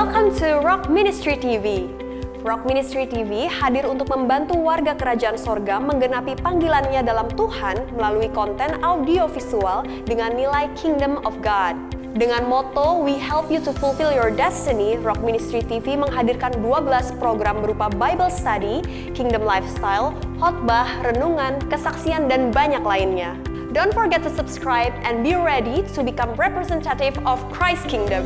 Welcome to Rock Ministry TV. Rock Ministry TV hadir untuk membantu warga kerajaan sorga menggenapi panggilannya dalam Tuhan melalui konten audio visual dengan nilai Kingdom of God. Dengan moto We Help You to Fulfill Your Destiny, Rock Ministry TV menghadirkan 12 program berupa Bible Study, Kingdom Lifestyle, khotbah, renungan, kesaksian, dan banyak lainnya. Don't forget to subscribe and be ready to become representative of Christ's Kingdom.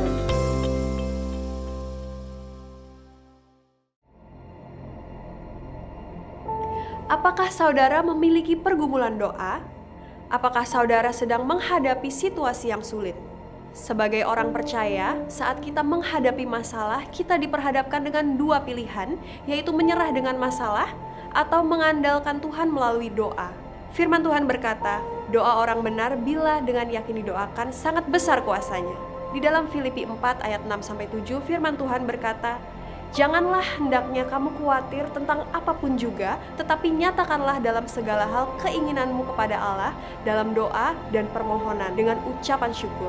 Apakah saudara memiliki pergumulan doa? Apakah saudara sedang menghadapi situasi yang sulit? Sebagai orang percaya, saat kita menghadapi masalah, kita diperhadapkan dengan dua pilihan, yaitu menyerah dengan masalah atau mengandalkan Tuhan melalui doa. Firman Tuhan berkata, doa orang benar bila dengan yakin didoakan sangat besar kuasanya. Di dalam Filipi 4 ayat 6-7, firman Tuhan berkata, janganlah hendaknya kamu khawatir tentang apapun juga, tetapi nyatakanlah dalam segala hal keinginanmu kepada Allah dalam doa dan permohonan dengan ucapan syukur.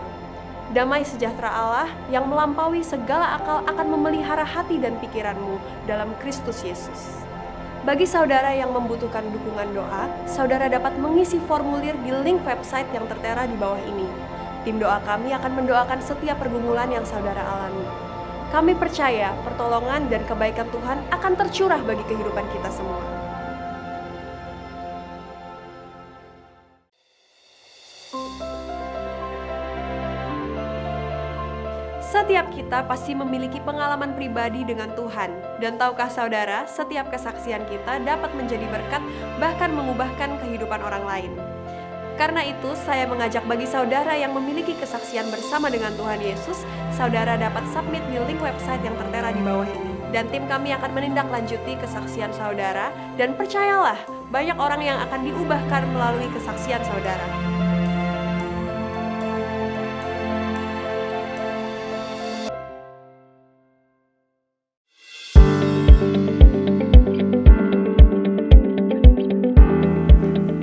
Damai sejahtera Allah yang melampaui segala akal akan memelihara hati dan pikiranmu dalam Kristus Yesus. Bagi saudara yang membutuhkan dukungan doa, saudara dapat mengisi formulir di link website yang tertera di bawah ini. Tim doa kami akan mendoakan setiap pergumulan yang saudara alami. Kami percaya pertolongan dan kebaikan Tuhan akan tercurah bagi kehidupan kita semua. Setiap kita pasti memiliki pengalaman pribadi dengan Tuhan. Dan tahukah saudara, setiap kesaksian kita dapat menjadi berkat, bahkan mengubahkan kehidupan orang lain. Karena itu, saya mengajak bagi saudara yang memiliki kesaksian bersama dengan Tuhan Yesus, saudara dapat submit di link website yang tertera di bawah ini. Dan tim kami akan menindaklanjuti kesaksian saudara, dan percayalah, banyak orang yang akan diubahkan melalui kesaksian saudara.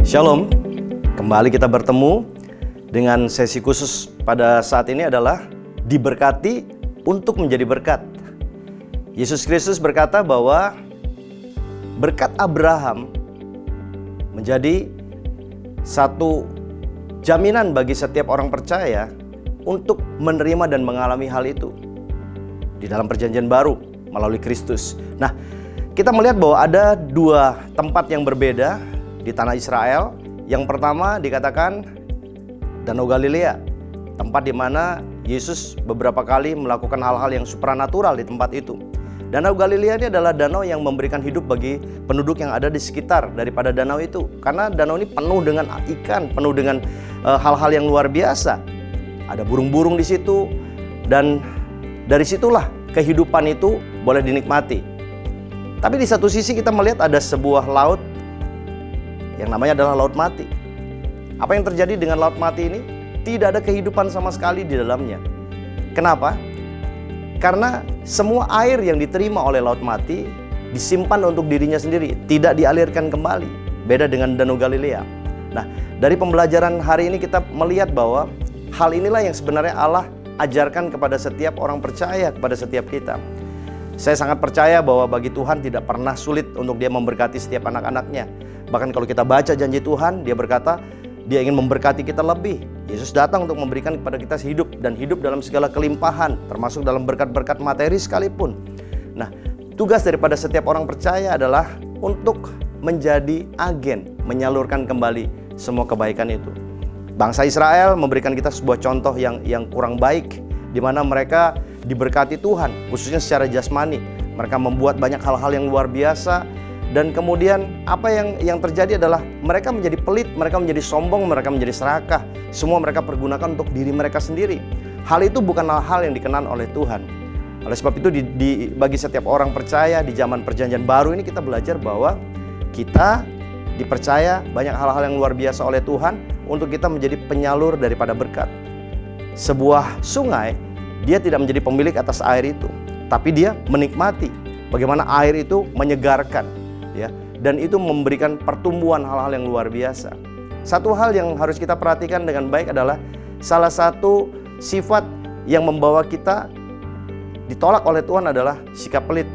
Shalom, kembali kita bertemu dengan sesi khusus pada saat ini adalah diberkati untuk menjadi berkat. Yesus Kristus berkata bahwa berkat Abraham menjadi satu jaminan bagi setiap orang percaya untuk menerima dan mengalami hal itu di dalam perjanjian baru melalui Kristus. Nah, kita melihat bahwa ada dua tempat yang berbeda di tanah Israel. Yang pertama dikatakan Danau Galilea, tempat di mana Yesus beberapa kali melakukan hal-hal yang supranatural di tempat itu. Danau Galilea ini adalah danau yang memberikan hidup bagi penduduk yang ada di sekitar daripada danau itu. Karena danau ini penuh dengan ikan, penuh dengan hal-hal yang luar biasa. Ada burung-burung di situ, dan dari situlah kehidupan itu boleh dinikmati. Tapi di satu sisi kita melihat ada sebuah laut yang namanya adalah laut mati. Apa yang terjadi dengan laut mati ini? Tidak ada kehidupan sama sekali di dalamnya. Kenapa? Karena semua air yang diterima oleh laut mati disimpan untuk dirinya sendiri, tidak dialirkan kembali. Beda dengan Danau Galilea. Nah, dari pembelajaran hari ini kita melihat bahwa hal inilah yang sebenarnya Allah ajarkan kepada setiap orang percaya, kepada setiap kita. Saya sangat percaya bahwa bagi Tuhan tidak pernah sulit untuk Dia memberkati setiap anak-anaknya. Bahkan kalau kita baca janji Tuhan, Dia berkata, Dia ingin memberkati kita lebih. Yesus datang untuk memberikan kepada kita hidup, dan hidup dalam segala kelimpahan, termasuk dalam berkat-berkat materi sekalipun. Nah, tugas daripada setiap orang percaya adalah untuk menjadi agen, menyalurkan kembali semua kebaikan itu. Bangsa Israel memberikan kita sebuah contoh yang kurang baik, di mana mereka diberkati Tuhan, khususnya secara jasmani. Mereka membuat banyak hal-hal yang luar biasa, dan kemudian apa yang terjadi adalah mereka menjadi pelit, mereka menjadi sombong, mereka menjadi serakah. Semua mereka pergunakan untuk diri mereka sendiri. Hal itu bukanlah hal yang dikenan oleh Tuhan. Oleh sebab itu bagi setiap orang percaya di zaman perjanjian baru ini, kita belajar bahwa kita dipercaya banyak hal-hal yang luar biasa oleh Tuhan untuk kita menjadi penyalur daripada berkat. Sebuah sungai, dia tidak menjadi pemilik atas air itu, tapi dia menikmati bagaimana air itu menyegarkan, ya, dan itu memberikan pertumbuhan hal-hal yang luar biasa. Satu hal yang harus kita perhatikan dengan baik adalah salah satu sifat yang membawa kita ditolak oleh Tuhan adalah sikap pelit.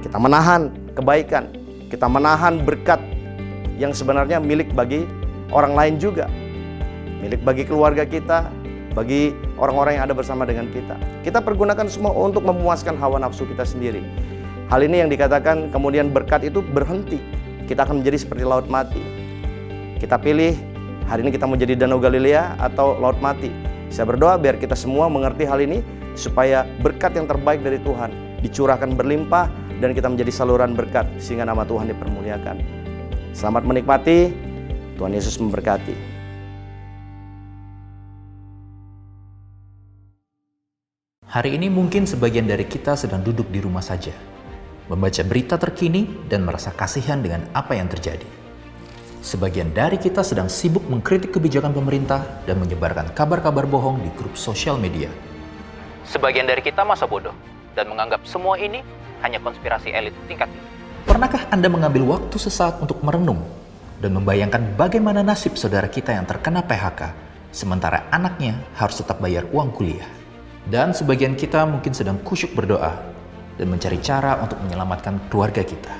Kita menahan kebaikan, kita menahan berkat yang sebenarnya milik bagi orang lain juga. Milik bagi keluarga kita, bagi orang-orang yang ada bersama dengan kita. Kita pergunakan semua untuk memuaskan hawa nafsu kita sendiri. Hal ini yang dikatakan kemudian berkat itu berhenti. Kita akan menjadi seperti laut mati. Kita pilih hari ini kita mau jadi Danau Galilea atau laut mati. Saya berdoa biar kita semua mengerti hal ini supaya berkat yang terbaik dari Tuhan dicurahkan berlimpah dan kita menjadi saluran berkat sehingga nama Tuhan dipermuliakan. Selamat menikmati. Tuhan Yesus memberkati. Hari ini mungkin sebagian dari kita sedang duduk di rumah saja, membaca berita terkini dan merasa kasihan dengan apa yang terjadi. Sebagian dari kita sedang sibuk mengkritik kebijakan pemerintah dan menyebarkan kabar-kabar bohong di grup sosial media. Sebagian dari kita masa bodoh dan menganggap semua ini hanya konspirasi elit tingkat tinggi. Pernahkah Anda mengambil waktu sesaat untuk merenung dan membayangkan bagaimana nasib saudara kita yang terkena PHK, sementara anaknya harus tetap bayar uang kuliah? Dan sebagian kita mungkin sedang kusyuk berdoa dan mencari cara untuk menyelamatkan keluarga kita.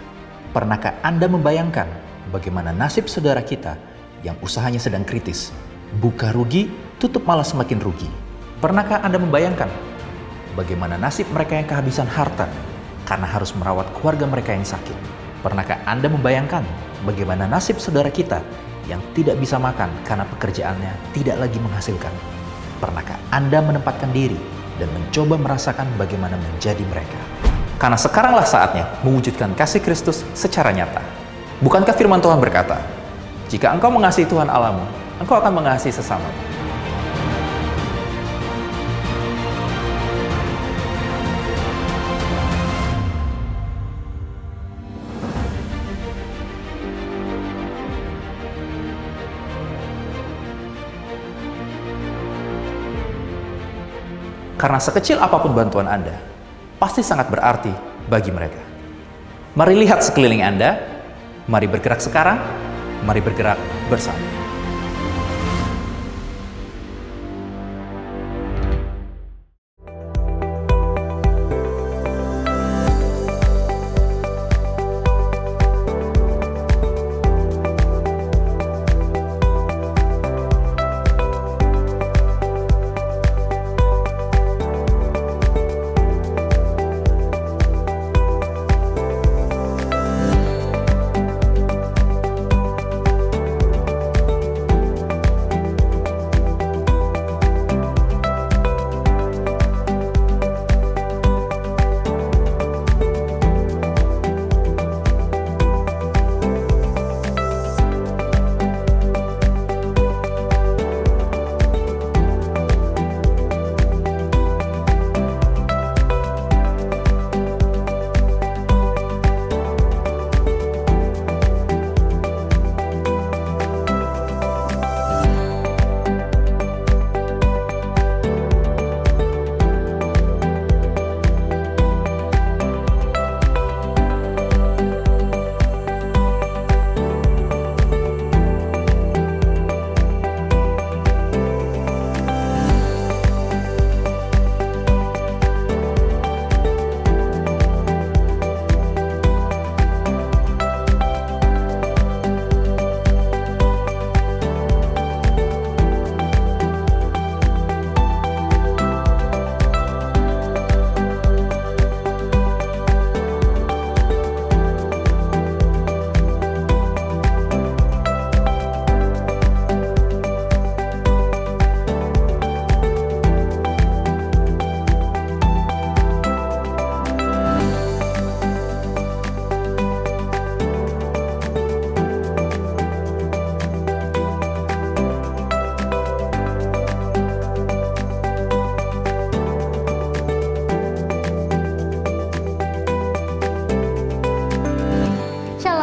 Pernahkah Anda membayangkan bagaimana nasib saudara kita yang usahanya sedang kritis, buka rugi, tutup malah semakin rugi? Pernahkah Anda membayangkan bagaimana nasib mereka yang kehabisan harta karena harus merawat keluarga mereka yang sakit? Pernahkah Anda membayangkan bagaimana nasib saudara kita yang tidak bisa makan karena pekerjaannya tidak lagi menghasilkan? Pernahkah Anda menempatkan diri dan mencoba merasakan bagaimana menjadi mereka? Karena sekaranglah saatnya mewujudkan kasih Kristus secara nyata. Bukankah firman Tuhan berkata, jika engkau mengasihi Tuhan Allahmu, engkau akan mengasihi sesamamu. Karena sekecil apapun bantuan Anda, pasti sangat berarti bagi mereka. Mari lihat sekeliling Anda, mari bergerak sekarang, mari bergerak bersama.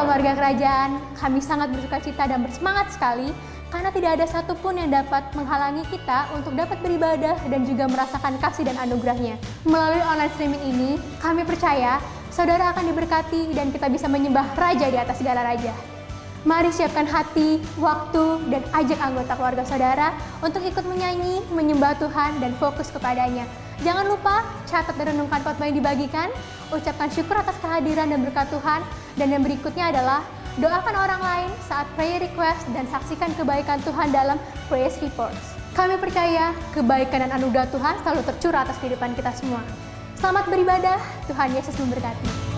Warga kerajaan, kami sangat bersukacita dan bersemangat sekali karena tidak ada satupun yang dapat menghalangi kita untuk dapat beribadah dan juga merasakan kasih dan anugerahnya. Melalui online streaming ini, kami percaya saudara akan diberkati dan kita bisa menyembah Raja di atas segala raja. Mari siapkan hati, waktu, dan ajak anggota keluarga saudara untuk ikut menyanyi, menyembah Tuhan, dan fokus kepadanya. Jangan lupa catat dan renungkan khotbah yang dibagikan, ucapkan syukur atas kehadiran dan berkat Tuhan, dan yang berikutnya adalah doakan orang lain saat prayer request dan saksikan kebaikan Tuhan dalam praise reports. Kami percaya kebaikan dan anugerah Tuhan selalu tercurah atas kehidupan kita semua. Selamat beribadah, Tuhan Yesus memberkati.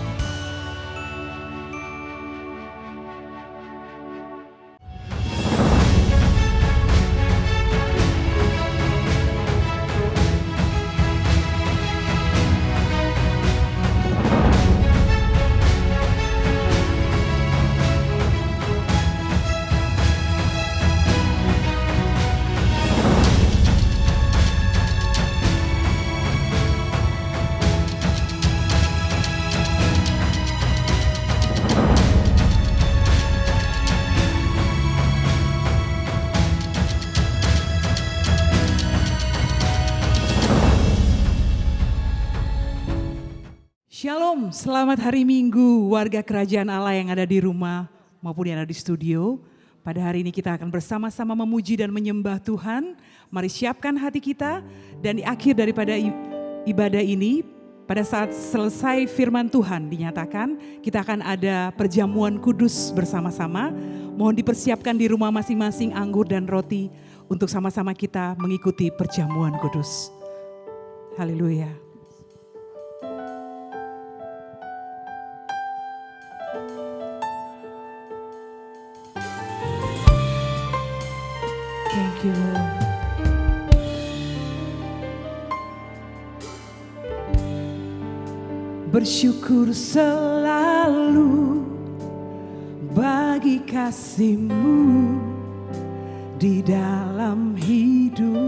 Shalom, selamat hari Minggu warga kerajaan Allah yang ada di rumah maupun yang ada di studio. Pada hari ini kita akan bersama-sama memuji dan menyembah Tuhan. Mari siapkan hati kita dan di akhir daripada ibadah ini, pada saat selesai firman Tuhan dinyatakan, kita akan ada perjamuan kudus bersama-sama. Mohon dipersiapkan di rumah masing-masing anggur dan roti untuk sama-sama kita mengikuti perjamuan kudus. Haleluya. Thank you, Lord. Bersyukur selalu bagi kasih-Mu di dalam hidupku.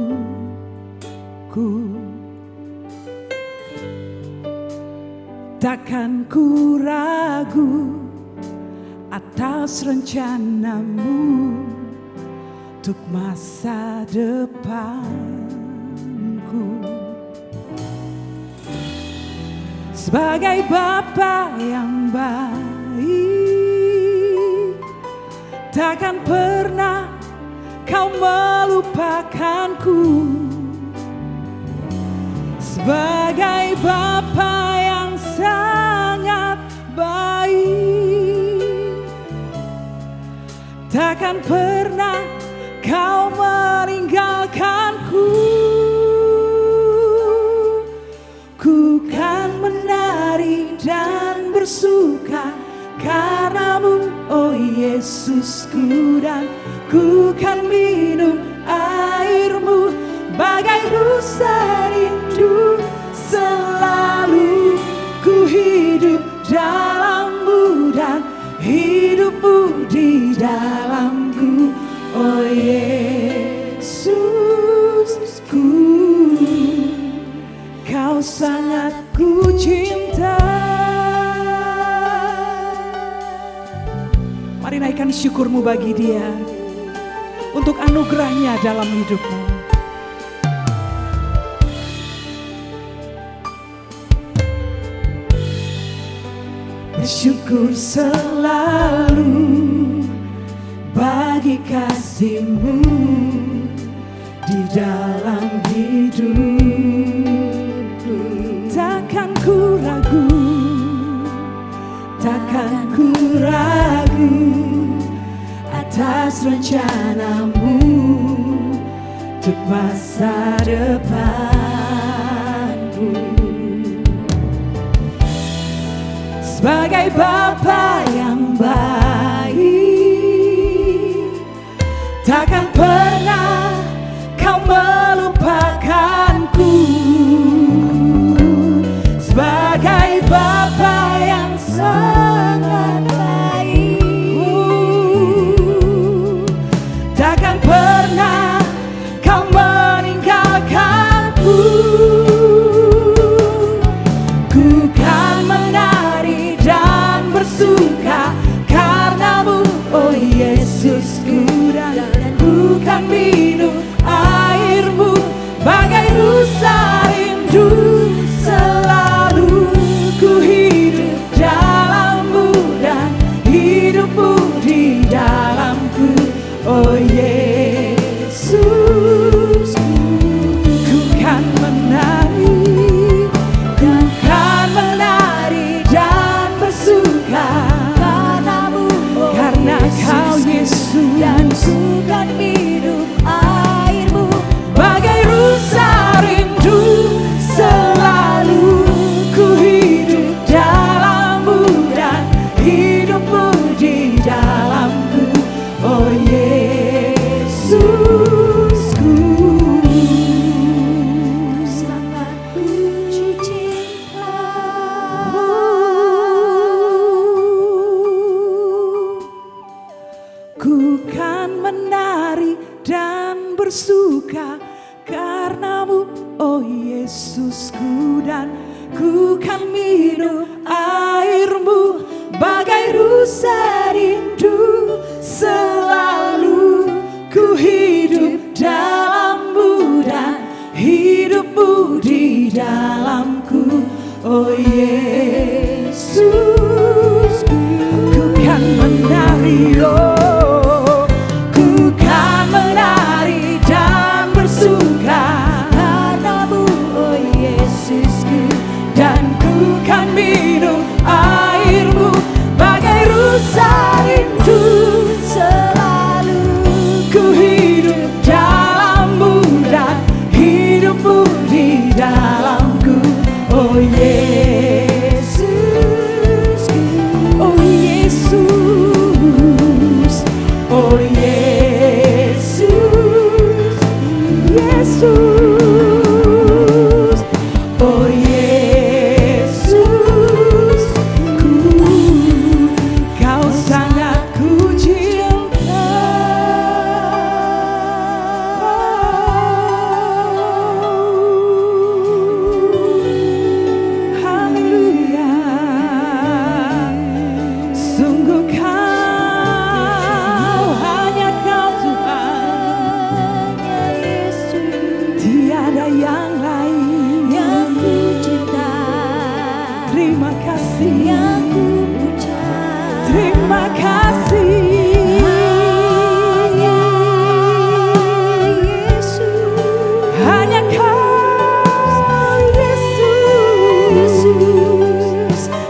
Takkan ku ragu atas rencana-Mu untuk masa depanku. Sebagai Bapa yang baik, takkan pernah Kau melupakanku. Sebagai Bapa yang sangat baik, takkan pernah Kau meninggalkanku. Ku kan menari dan bersuka karena-Mu, oh Yesusku, dan ku kan minum air-Mu bagai rusa rindu. Selalu ku hidup dalam-Mu dan hidup-Mu di dalamku. Oh Yesusku, Kau sangat ku cinta. Mari naikkan syukur-Mu bagi Dia untuk anugerah-Nya dalam hidupmu. Bersyukur selalu bagi kasih-Mu di dalam hidupku. Takkan ku ragu, takkan ku ragu atas rencana-Mu untuk masa depanku. Sebagai Bapa yang baik, takkan pernah Kau melupakanku. Sebagai Bapa yang sangat baik, takkan pernah Kau meninggalkanku. Ku kan menari dan bersuka karena-Mu, oh Yesusku, dan ku kan oh Yesusku, dan ku kan minum airmu bagai rusa rindu. Selalu ku hidup dalammu dan hidupmu di dalamku, oh Yesus. Ku kan menari, oh, ku kan menari dan bersuka karenamu, oh Yesusku, dan ku kan minum airmu bagai rusa rindu. Selalu ku hidup dalammu dan hidupmu di dalamku, oh Yesus, oh Yesus, oh Yesus, Yesus, oh Yesus, kau sangat ku cinta. Haleluya, sungguh kau, hanya kau Tuhan, tiada yang lain yang ku cinta. Terima kasih yang ku ucap, terima kasih Yesus, hanya kau Yesus.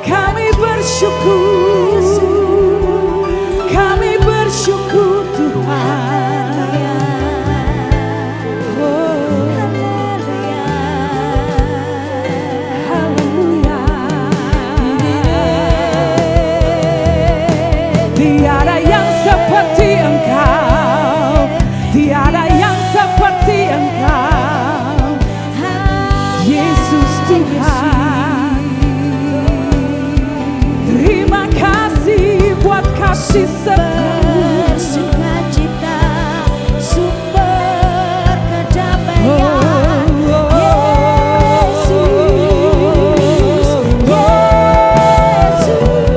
Kami bersyukur, kami bersyukur Tuhan. Oh, haleluya. Tiada yang seperti Engkau, tiada yang seperti Engkau, Yesus Tuhan. Terima kasih buat kasih Sukacita, sumber kedamaian, Yesus, Yesus.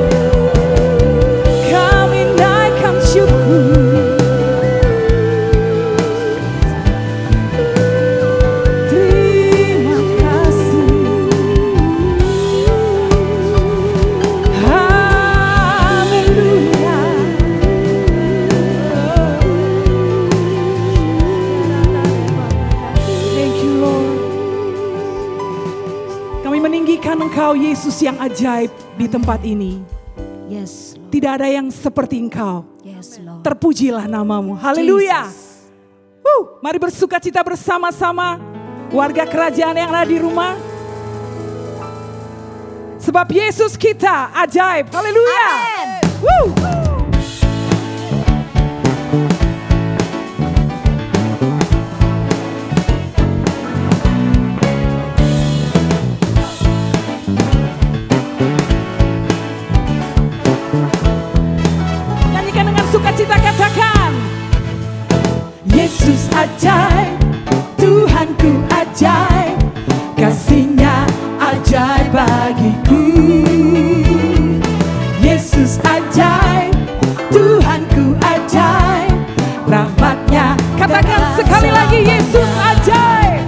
kami naikkan syukur. Terima kasih. Haleluya. Thank you Lord. Kami meninggikan Engkau Yesus yang ajaib di tempat ini. Yes, Lord. Tidak ada yang seperti Engkau. Yes, Lord. Terpujilah namamu. Haleluya. Jesus. Mari bersuka cita bersama-sama warga kerajaan yang ada di rumah. Sebab Yesus kita ajaib. Haleluya. Woo. Nyanyikan dengan sukacita, katakan Yesus ajaib, Tuhanku ajaib, kasih-Nya ajaib bagiku. Yesus ajaib, Tuhanku ajaib, rahmat-Nya. Katakan sekali lagi, Yesus ajaib.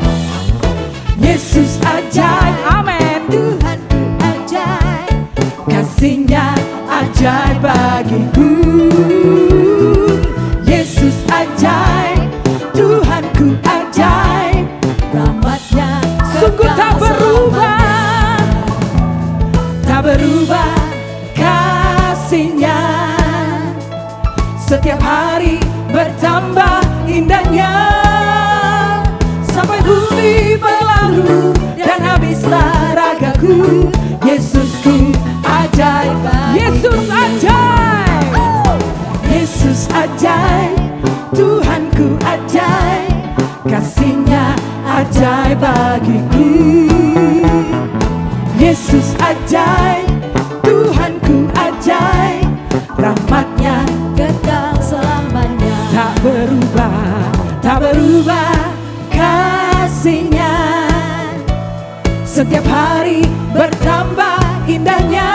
Yesus ajaib, amin. Tuhanku ajaib, Kasih-Nya ajaib bagiku. Yesus ajaib, Tuhanku ajaib, rahmat-Nya sungguh tak kekal berubah, tak berubah kasih-Nya. Setiap hari bertambah indahnya, sampai bumi berlalu dan habislah ragaku. Yesusku ajaib, Yesus ajaib, Yesus ajaib, Tuhanku ajaib, kasih-Nya ajaib bagiku. Yesus ajaib, Tuhanku ajaib, rahmat-Nya kekal selamanya. tak berubah, tak berubah kasih-Nya. Setiap hari bertambah indahnya,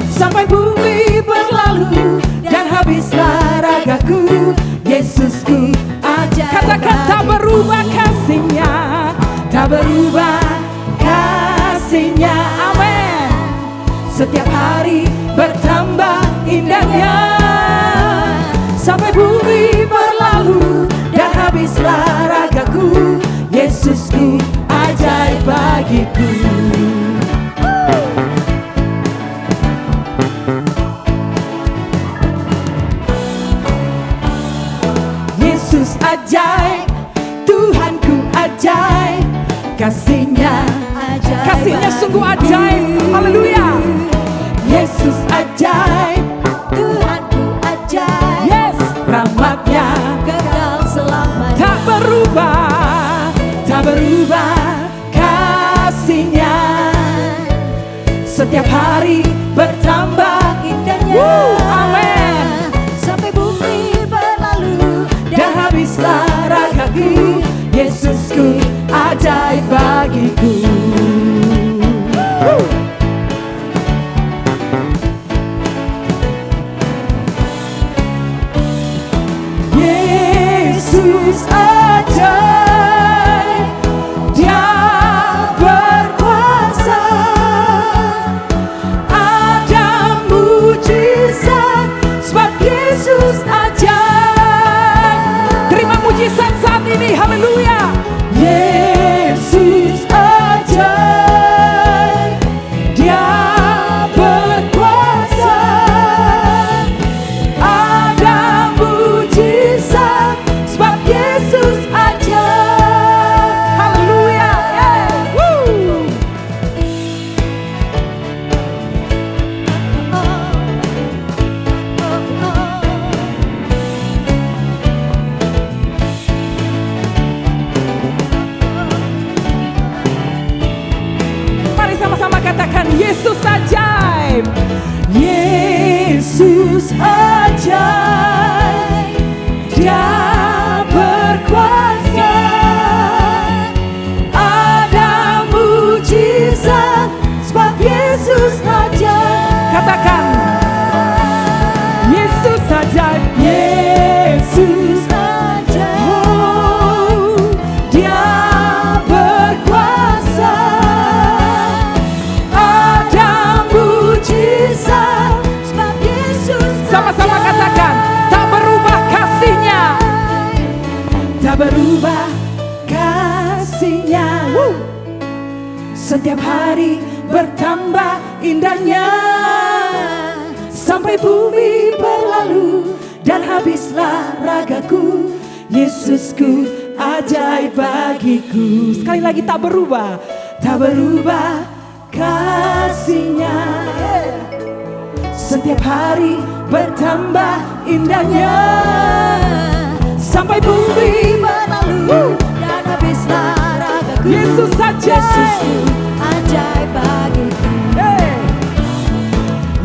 sampai bumi berlalu dan habislah ragaku. Yesusku ajaib. Katakan tak berubah kasih-Nya, Tak berubah kasih-Nya. Amin. Setiap hari bertambah indahnya, sampai bumi berlalu dan habislah ragaku. Yesusku ajaib bagiku. Yesus ajaib, Tuhanku ajaib, kasih-Nya ajaib. kasih-Nya sungguh ajaib. Haleluya. Yesus ajaib, Tuhanku ajaib. Yes. Rahmat-Nya kekal selamanya. Tak berubah. Tak berubah kasih-Nya, setiap hari bertambah indahnya. Amin. Sampai bumi berlalu dan habislah ragaku. Yesusku ajaib bagiku. Yesus ajaib, Dia berkuasa. Ada mujizat sebab Yesus ajaib. Terima mujizat saat ini. Haleluya. Yesus ajaib, Dia berkuasa. Ada mujizat sebab Yesus ajaib. Haleluya. Woo. Mari sama-sama katakan Yesus ajaib. Yesus ajaib, Dia berkuasa. Ada mujizat sebab Yesus ajaib. Katakan Yesus ajaib. Yesus ajaib, oh, Dia berkuasa. Ada mujizat sebab Yesus Sama-sama ajaib. katakan tak berubah kasih-Nya. Tak berubah kasih-Nya. Setiap hari bertambah indahnya, sampai bumi berlalu dan habislah ragaku. Yesusku ajaib bagiku. Sekali lagi tak berubah. Tak berubah kasih-Nya, setiap hari bertambah indahnya, sampai bumi berlalu dan habislah ragaku. Yesus ajaib. Yesusku ajaib bagiku. Hey.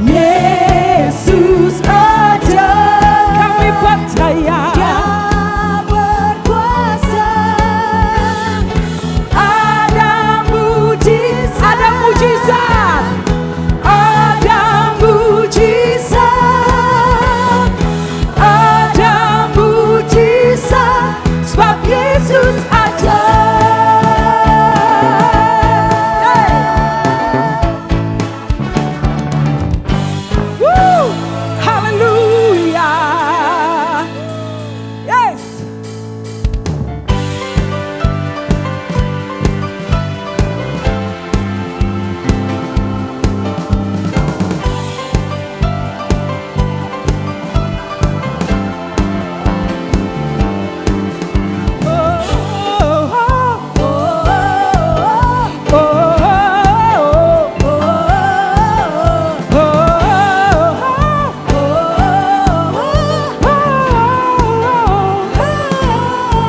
Yesus ajaib, Kami percaya. Dia berkuasa. Ada mujizat. Ada mujizat. Ada mujizat. Ada mujizat sebab Yesus ajaib. Woo! Haleluya. Yes.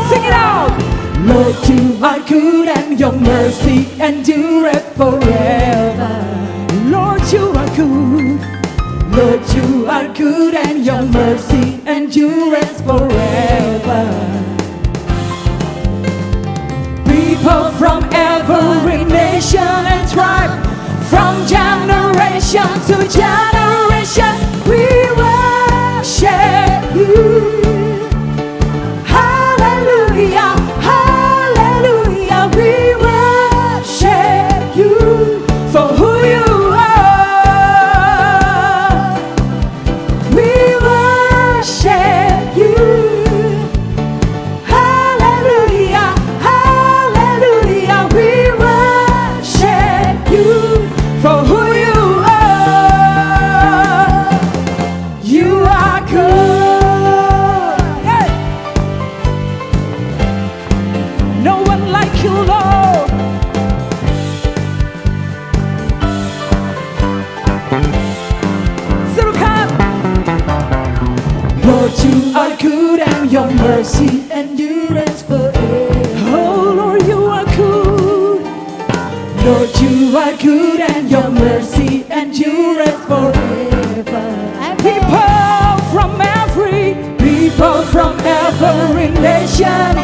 Sing it out. Lord, you are good and your mercy endureth forever. Lord, you are good. Lord, you are good and your mercy endureth forever. People from every to generation, we worship you. Hallelujah, hallelujah, we worship you for who you are. We worship you. Hallelujah, hallelujah, we worship you for who you are. You are good. Hey. No one like you, Lord. Serukan. Lord, you are good and your mercy endures forever. Oh Lord, you are good. Lord, you are good and your mercy endures forever. And people from every nation,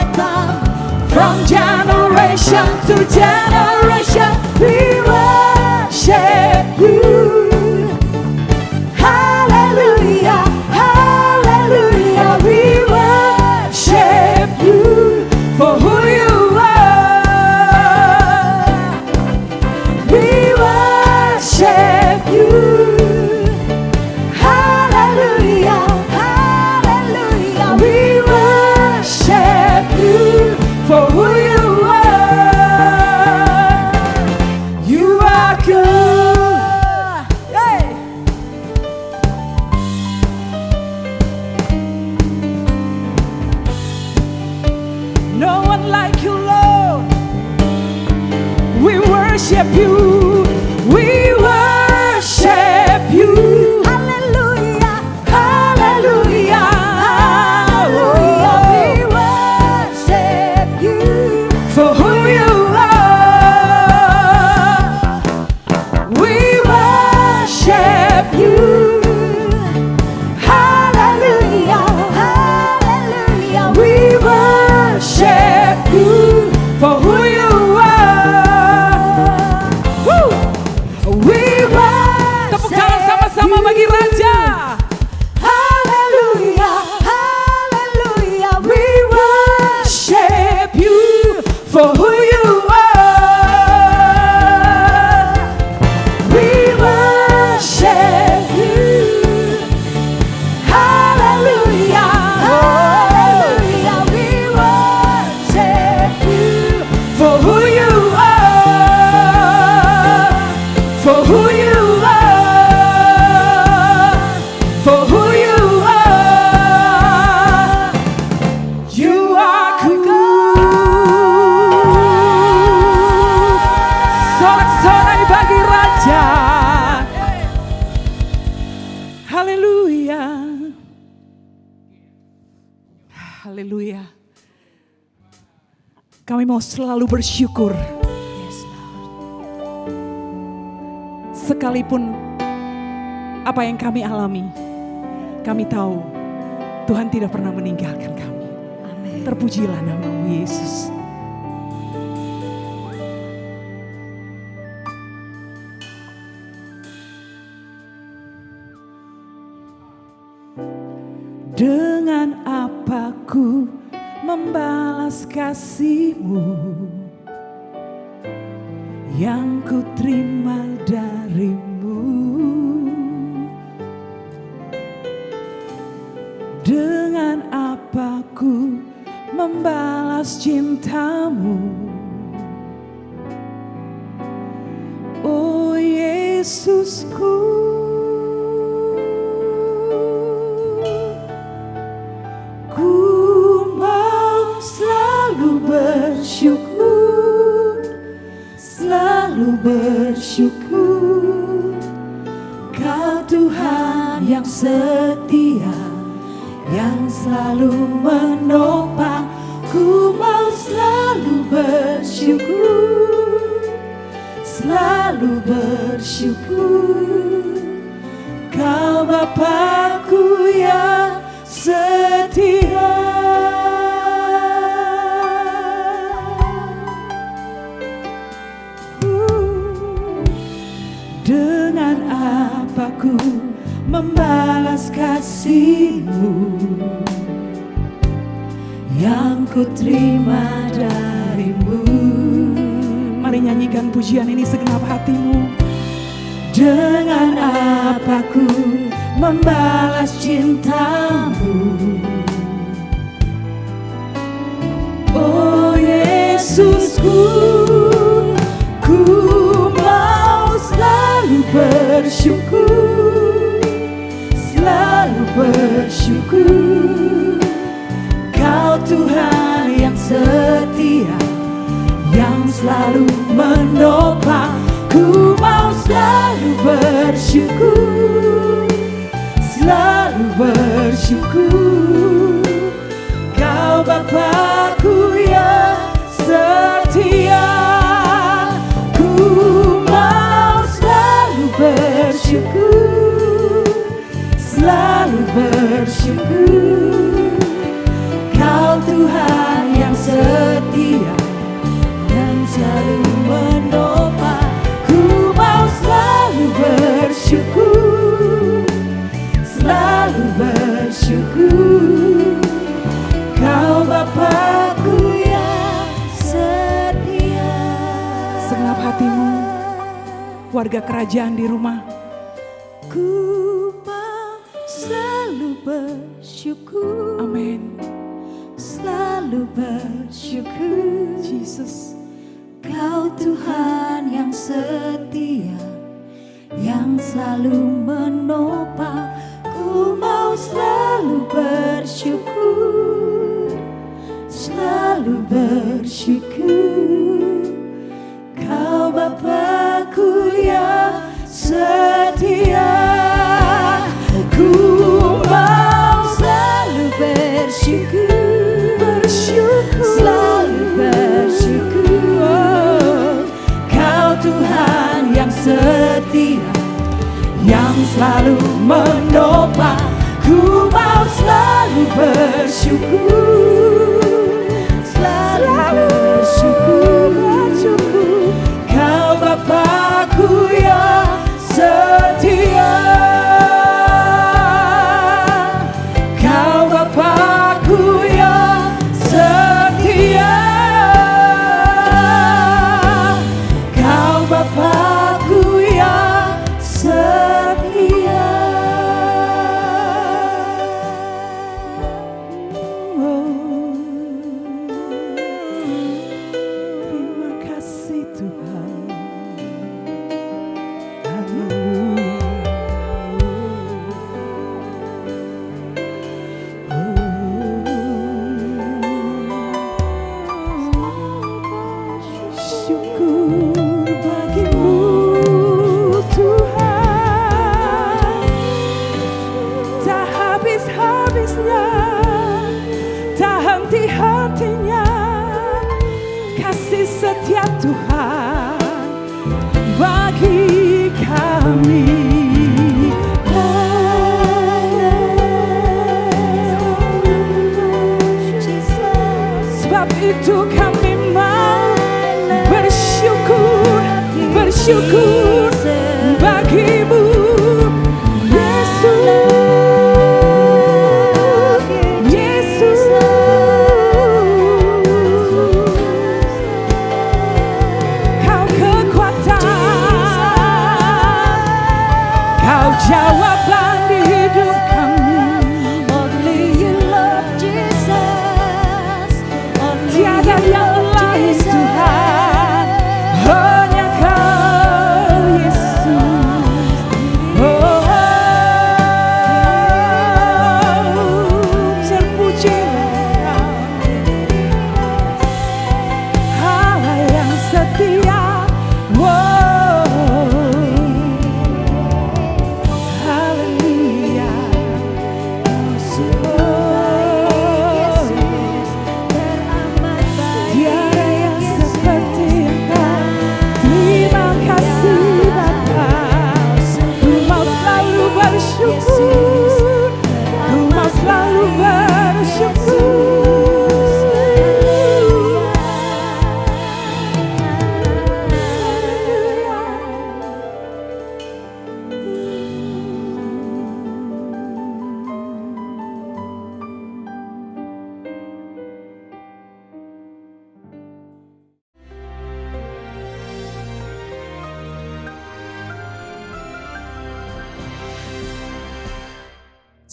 from generation to generation, we worship you. Hallelujah, hallelujah, we worship you for who you are. We worship you. Hallelujah, hallelujah, we worship you for who you are. You are good. Hey. No one like you, Lord. We worship you. We worship you. Hallelujah. Hallelujah. Hallelujah. We worship you for who you are. We worship you. Hallelujah. Hallelujah. We worship you for who you are. Woo! We worship. Tepuk tangan sama-sama bagi Raja. Hallelujah, hallelujah, we worship you for who you are. We worship you. Hallelujah, hallelujah, we worship you for who you are. For who you are. For who you are. You are good. Sorak-sorai bagi Raja. Haleluya. Haleluya. Kami mau selalu bersyukur. Sekalipun apa yang kami alami, kami tahu Tuhan tidak pernah meninggalkan kami. Amin. Terpujilah nama-Mu Yesus. Dengan apa ku membalas kasih-Mu yang ku terima dari-Mu? Dengan apa ku membalas cinta-Mu? Oh Yesusku, ku mau selalu bersyukur, selalu bersyukur. Kau Tuhan yang setia, yang selalu menopang. Ku mau selalu bersyukur, selalu bersyukur. Kau Bapa-Ku yang setia. Dengan apa aku membalas kasih-Mu yang ku terima dari-Mu. Mari nyanyikan pujian ini segenap hatimu. Dengan apa ku membalas cinta-Mu, oh Yesusku, ku mau selalu bersyukur, selalu bersyukur. Kau Tuhan yang setia, yang selalu menopang. Ku mau selalu bersyukur, selalu bersyukur. Kau Bapa-Ku yang setia. Ku mau selalu bersyukur, selalu bersyukur. Kau Tuhan yang setia, yang selalu menopang. Selalu bersyukur, selalu bersyukur. Kau Bapa-Ku yang setia. Segenap hatimu, warga kerajaan di rumah. Ku mau selalu bersyukur. Amin. Selalu bersyukur. Jesus. Kau Tuhan yang setia, yang selalu menopang. Ku mau selalu bersyukur, selalu bersyukur. Kau Bapa-Ku yang setia. Ku mau selalu bersyukur, bersyukur, selalu bersyukur. Tuhan yang setia, yang selalu menopang. Ku mau selalu bersyukur, selalu bersyukur. Kau Bapa-Ku yang setia. Kau Bapa-Ku yang setia. Bapa-Ku yang setia. Terima kasih Tuhan. Haleluya. Syukur bagimu Tuhan, tak habis-habisnya, tak henti-hentinya kasih setia Tuhan bagi kami. Sebab itu kami mau bersyukur, bersyukur bagimu Yesus. Yesus, Kau kekuatan, Kau jawaban di hidup kami. Only you love Jesus. Tiada yang lain Tuhan, hanya Kau Yesus. Oh, terpujilah Kau, Allah yang setia. Oh,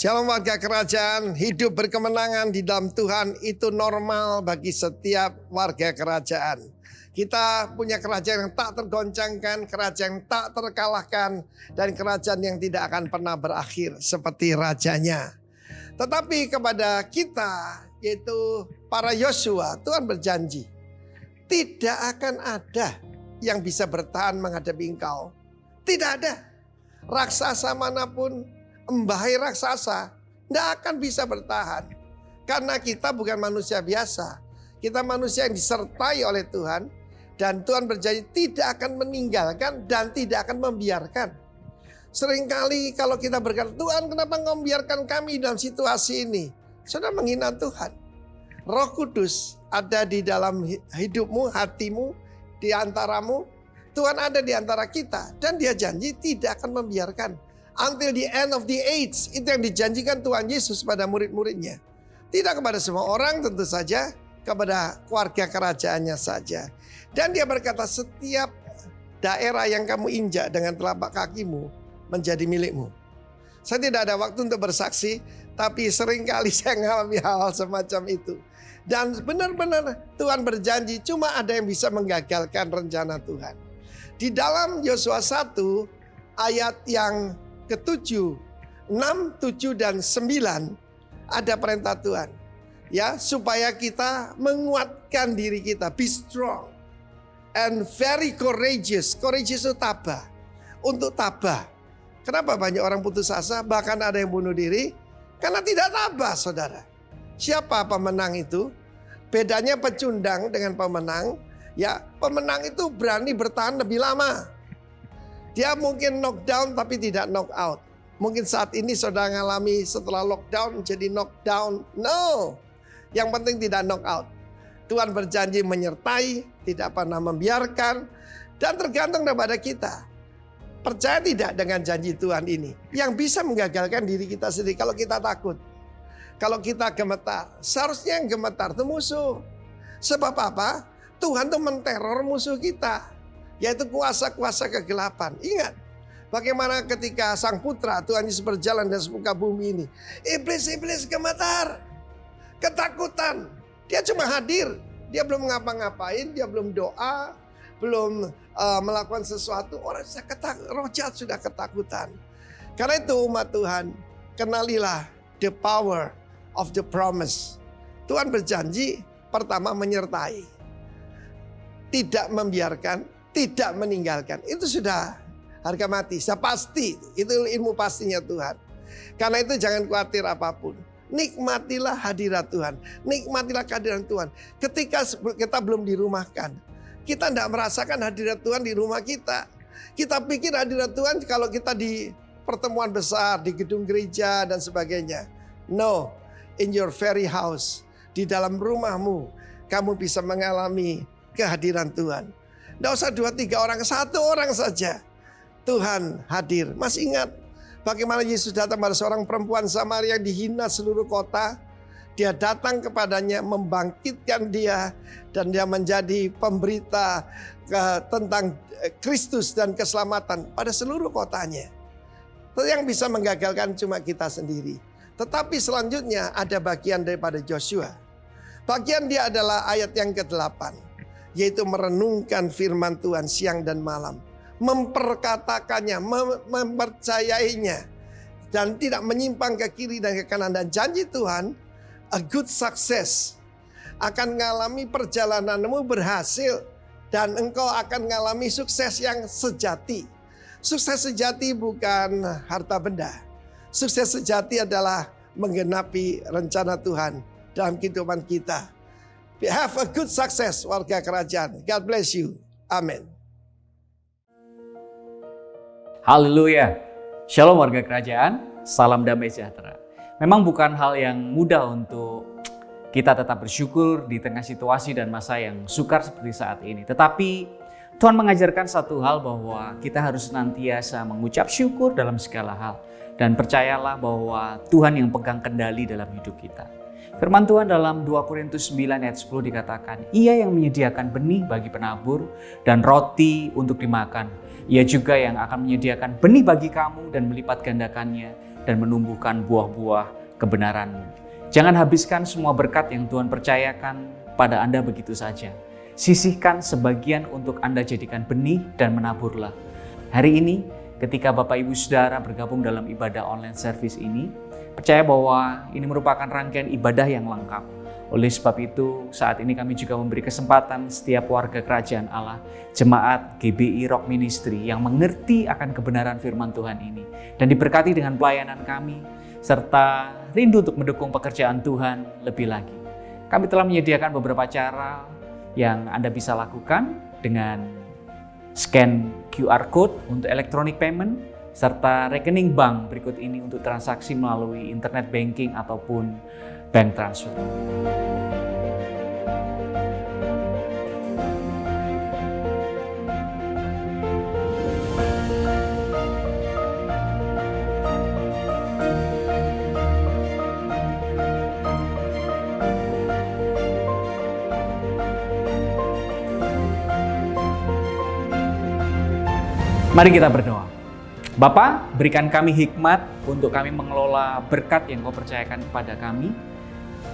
Shalom warga kerajaan, hidup berkemenangan di dalam Tuhan itu normal bagi setiap warga kerajaan. Kita punya kerajaan yang tak tergoncangkan, kerajaan yang tak terkalahkan, dan kerajaan yang tidak akan pernah berakhir seperti rajanya. Tetapi kepada kita, yaitu para Yosua, Tuhan berjanji, tidak akan ada yang bisa bertahan menghadapi engkau. Tidak ada. Raksasa manapun, embahai raksasa, tidak akan bisa bertahan. Karena kita bukan manusia biasa. Kita manusia yang disertai oleh Tuhan. Dan Tuhan berjanji tidak akan meninggalkan dan tidak akan membiarkan. Seringkali kalau kita berkata, Tuhan kenapa engkau membiarkan kami dalam situasi ini? Saudara menghina Tuhan. Roh Kudus ada di dalam hidupmu, hatimu, di antaramu. Tuhan ada di antara kita. Dan dia janji tidak akan membiarkan. Until the end of the age. Itu yang dijanjikan Tuhan Yesus pada murid-muridnya. Tidak kepada semua orang tentu saja. Kepada keluarga kerajaannya saja. Dan dia berkata setiap daerah yang kamu injak dengan telapak kakimu menjadi milikmu. Saya tidak ada waktu untuk bersaksi. Tapi seringkali saya mengalami hal semacam itu. Dan benar-benar Tuhan berjanji cuma ada yang bisa menggagalkan rencana Tuhan. Di dalam Yosua 1 ayat yang ke-7, 6, 7, dan 9 ada perintah Tuhan. Ya, supaya kita menguatkan diri kita, be strong and very courageous. Courageous itu tabah. Untuk tabah. Kenapa banyak orang putus asa, bahkan ada yang bunuh diri? Karena tidak tabah, saudara. Siapa pemenang itu? Bedanya pecundang dengan pemenang. Ya, pemenang itu berani bertahan lebih lama. Dia mungkin knockdown tapi tidak knock out. Mungkin saat ini saudara mengalami setelah lockdown jadi knockdown. No. Yang penting tidak knock out. Tuhan berjanji menyertai, tidak pernah membiarkan. Dan tergantung daripada kita. Percaya tidak dengan janji Tuhan ini. Yang bisa menggagalkan diri kita sendiri kalau kita takut. Kalau kita gemetar. Seharusnya yang gemetar itu musuh. Sebab apa? Tuhan tuh menteror musuh kita. Yaitu kuasa-kuasa kegelapan. Ingat. Bagaimana ketika sang putra Tuhan Yesus berjalan di muka bumi ini. Iblis-iblis gemetar. Ketakutan. Dia cuma hadir. Dia belum ngapa-ngapain. Dia belum doa. Belum melakukan sesuatu. Orang sudah roh jahat sudah ketakutan. Karena itu umat Tuhan. Kenalilah the power of the promise. Tuhan berjanji pertama menyertai. Tidak membiarkan. Tidak meninggalkan. Itu sudah harga mati. Sudah pasti. Itu ilmu pastinya Tuhan. Karena itu jangan khawatir apapun. Nikmatilah hadirat Tuhan. Nikmatilah kehadiran Tuhan. Ketika kita belum dirumahkan. Kita tidak merasakan hadirat Tuhan di rumah kita. Kita pikir hadirat Tuhan kalau kita di pertemuan besar. Di gedung gereja dan sebagainya. No. In your very house. Di dalam rumahmu. Kamu bisa mengalami kehadiran Tuhan. Tidak usah 2-3 orang. 1 orang saja. Tuhan hadir. Masih ingat. Bagaimana Yesus datang pada seorang perempuan Samaria yang dihina seluruh kota. Dia datang kepadanya, membangkitkan dia. Dan dia menjadi pemberita tentang Kristus dan keselamatan pada seluruh kotanya. Yang bisa menggagalkan cuma kita sendiri. Tetapi selanjutnya ada bagian daripada Joshua. Bagian dia adalah ayat yang ke-8. Yaitu merenungkan firman Tuhan siang dan malam. Memperkatakannya, mempercayainya. Dan tidak menyimpang ke kiri dan ke kanan. Dan janji Tuhan, a good success. Akan mengalami perjalananmu berhasil. Dan engkau akan mengalami sukses yang sejati. Sukses sejati bukan harta benda. Sukses sejati adalah menggenapi rencana Tuhan dalam kehidupan kita. Have a good success warga kerajaan. God bless you. Amin. Haleluya. Shalom warga kerajaan, salam damai sejahtera. Memang bukan hal yang mudah untuk kita tetap bersyukur di tengah situasi dan masa yang sukar seperti saat ini. Tetapi Tuhan mengajarkan satu hal bahwa kita harus senantiasa mengucap syukur dalam segala hal. Dan percayalah bahwa Tuhan yang pegang kendali dalam hidup kita. Firman Tuhan dalam 2 Korintus 9 ayat 10 dikatakan, Ia yang menyediakan benih bagi penabur dan roti untuk dimakan. Ia juga yang akan menyediakan benih bagi kamu dan melipat gandakannya dan menumbuhkan buah-buah kebenaran-Mu. Jangan habiskan semua berkat yang Tuhan percayakan pada Anda begitu saja. Sisihkan sebagian untuk Anda jadikan benih dan menaburlah. Hari ini ketika Bapak Ibu Saudara bergabung dalam ibadah online service ini, percaya bahwa ini merupakan rangkaian ibadah yang lengkap. Oleh sebab itu, saat ini kami juga memberi kesempatan setiap warga kerajaan Allah, jemaat GBI Rock Ministry yang mengerti akan kebenaran firman Tuhan ini dan diberkati dengan pelayanan kami, serta rindu untuk mendukung pekerjaan Tuhan lebih lagi. Kami telah menyediakan beberapa cara yang Anda bisa lakukan dengan scan QR Code untuk electronic payment, serta rekening bank berikut ini untuk transaksi melalui internet banking ataupun bank transfer. Mari kita berdoa. Bapa, berikan kami hikmat untuk kami mengelola berkat yang Kau percayakan kepada kami.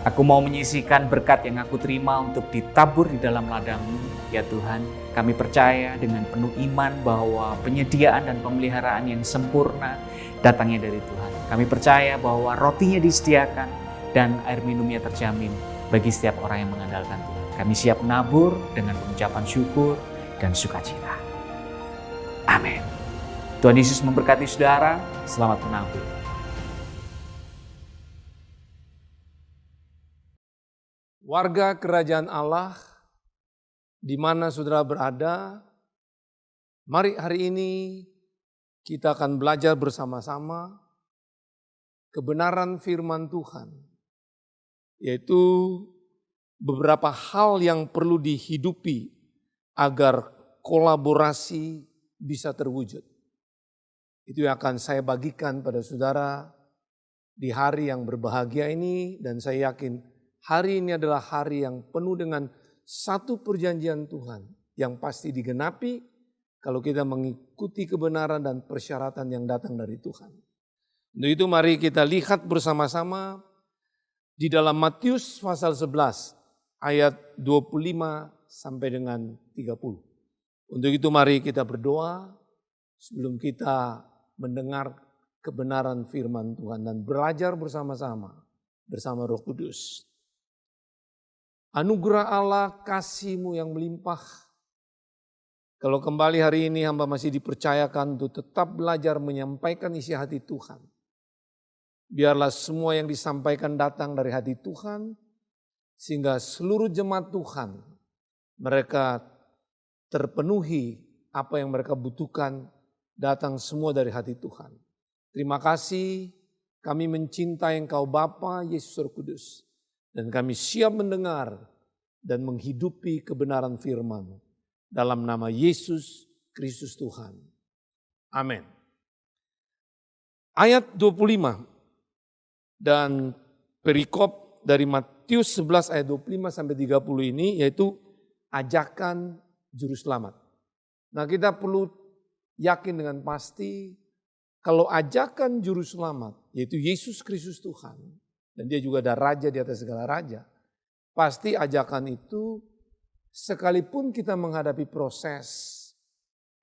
Aku mau menyisihkan berkat yang aku terima untuk ditabur di dalam ladang-Mu, ya Tuhan. Kami percaya dengan penuh iman bahwa penyediaan dan pemeliharaan yang sempurna datangnya dari Tuhan. Kami percaya bahwa rotinya disediakan dan air minumnya terjamin bagi setiap orang yang mengandalkan Tuhan. Kami siap menabur dengan pengucapan syukur dan sukacita. Amin. Tuhan Yesus memberkati saudara. Selamat menabur. Warga kerajaan Allah, di mana saudara berada, mari hari ini kita akan belajar bersama-sama kebenaran firman Tuhan, yaitu beberapa hal yang perlu dihidupi agar kolaborasi bisa terwujud. Itu yang akan saya bagikan pada saudara di hari yang berbahagia ini, dan saya yakin hari ini adalah hari yang penuh dengan satu perjanjian Tuhan yang pasti digenapi kalau kita mengikuti kebenaran dan persyaratan yang datang dari Tuhan. Untuk itu mari kita lihat bersama-sama di dalam Matius pasal 11 ayat 25 sampai dengan 30. Untuk itu mari kita berdoa sebelum kita mendengar kebenaran firman Tuhan dan belajar bersama-sama bersama Roh Kudus. Anugerah Allah, kasih-Mu yang melimpah. Kalau kembali hari ini hamba masih dipercayakan untuk tetap belajar menyampaikan isi hati Tuhan. Biarlah semua yang disampaikan datang dari hati Tuhan, sehingga seluruh jemaat Tuhan, mereka terpenuhi apa yang mereka butuhkan, datang semua dari hati Tuhan. Terima kasih, kami mencintai Engkau Bapa, Yesus Roh Kudus. Dan kami siap mendengar dan menghidupi kebenaran firman-Mu. Dalam nama Yesus Kristus Tuhan. Amin. Ayat 25 dan perikop dari Matius 11 ayat 25 sampai 30 ini yaitu ajakan juru selamat. Nah, kita perlu yakin dengan pasti kalau ajakan juru selamat yaitu Yesus Kristus Tuhan, dan dia juga ada raja di atas segala raja, pasti ajakan itu sekalipun kita menghadapi proses,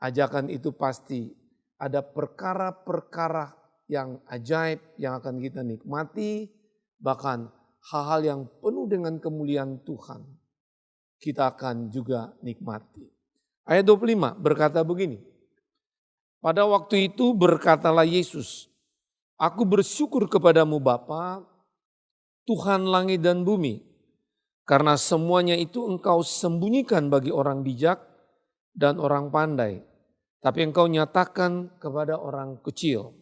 ajakan itu pasti ada perkara-perkara yang ajaib yang akan kita nikmati, bahkan hal-hal yang penuh dengan kemuliaan Tuhan kita akan juga nikmati. Ayat 25 berkata begini, pada waktu itu berkatalah Yesus, aku bersyukur kepadamu Bapa, Tuhan langit dan bumi, karena semuanya itu Engkau sembunyikan bagi orang bijak dan orang pandai, tapi Engkau nyatakan kepada orang kecil.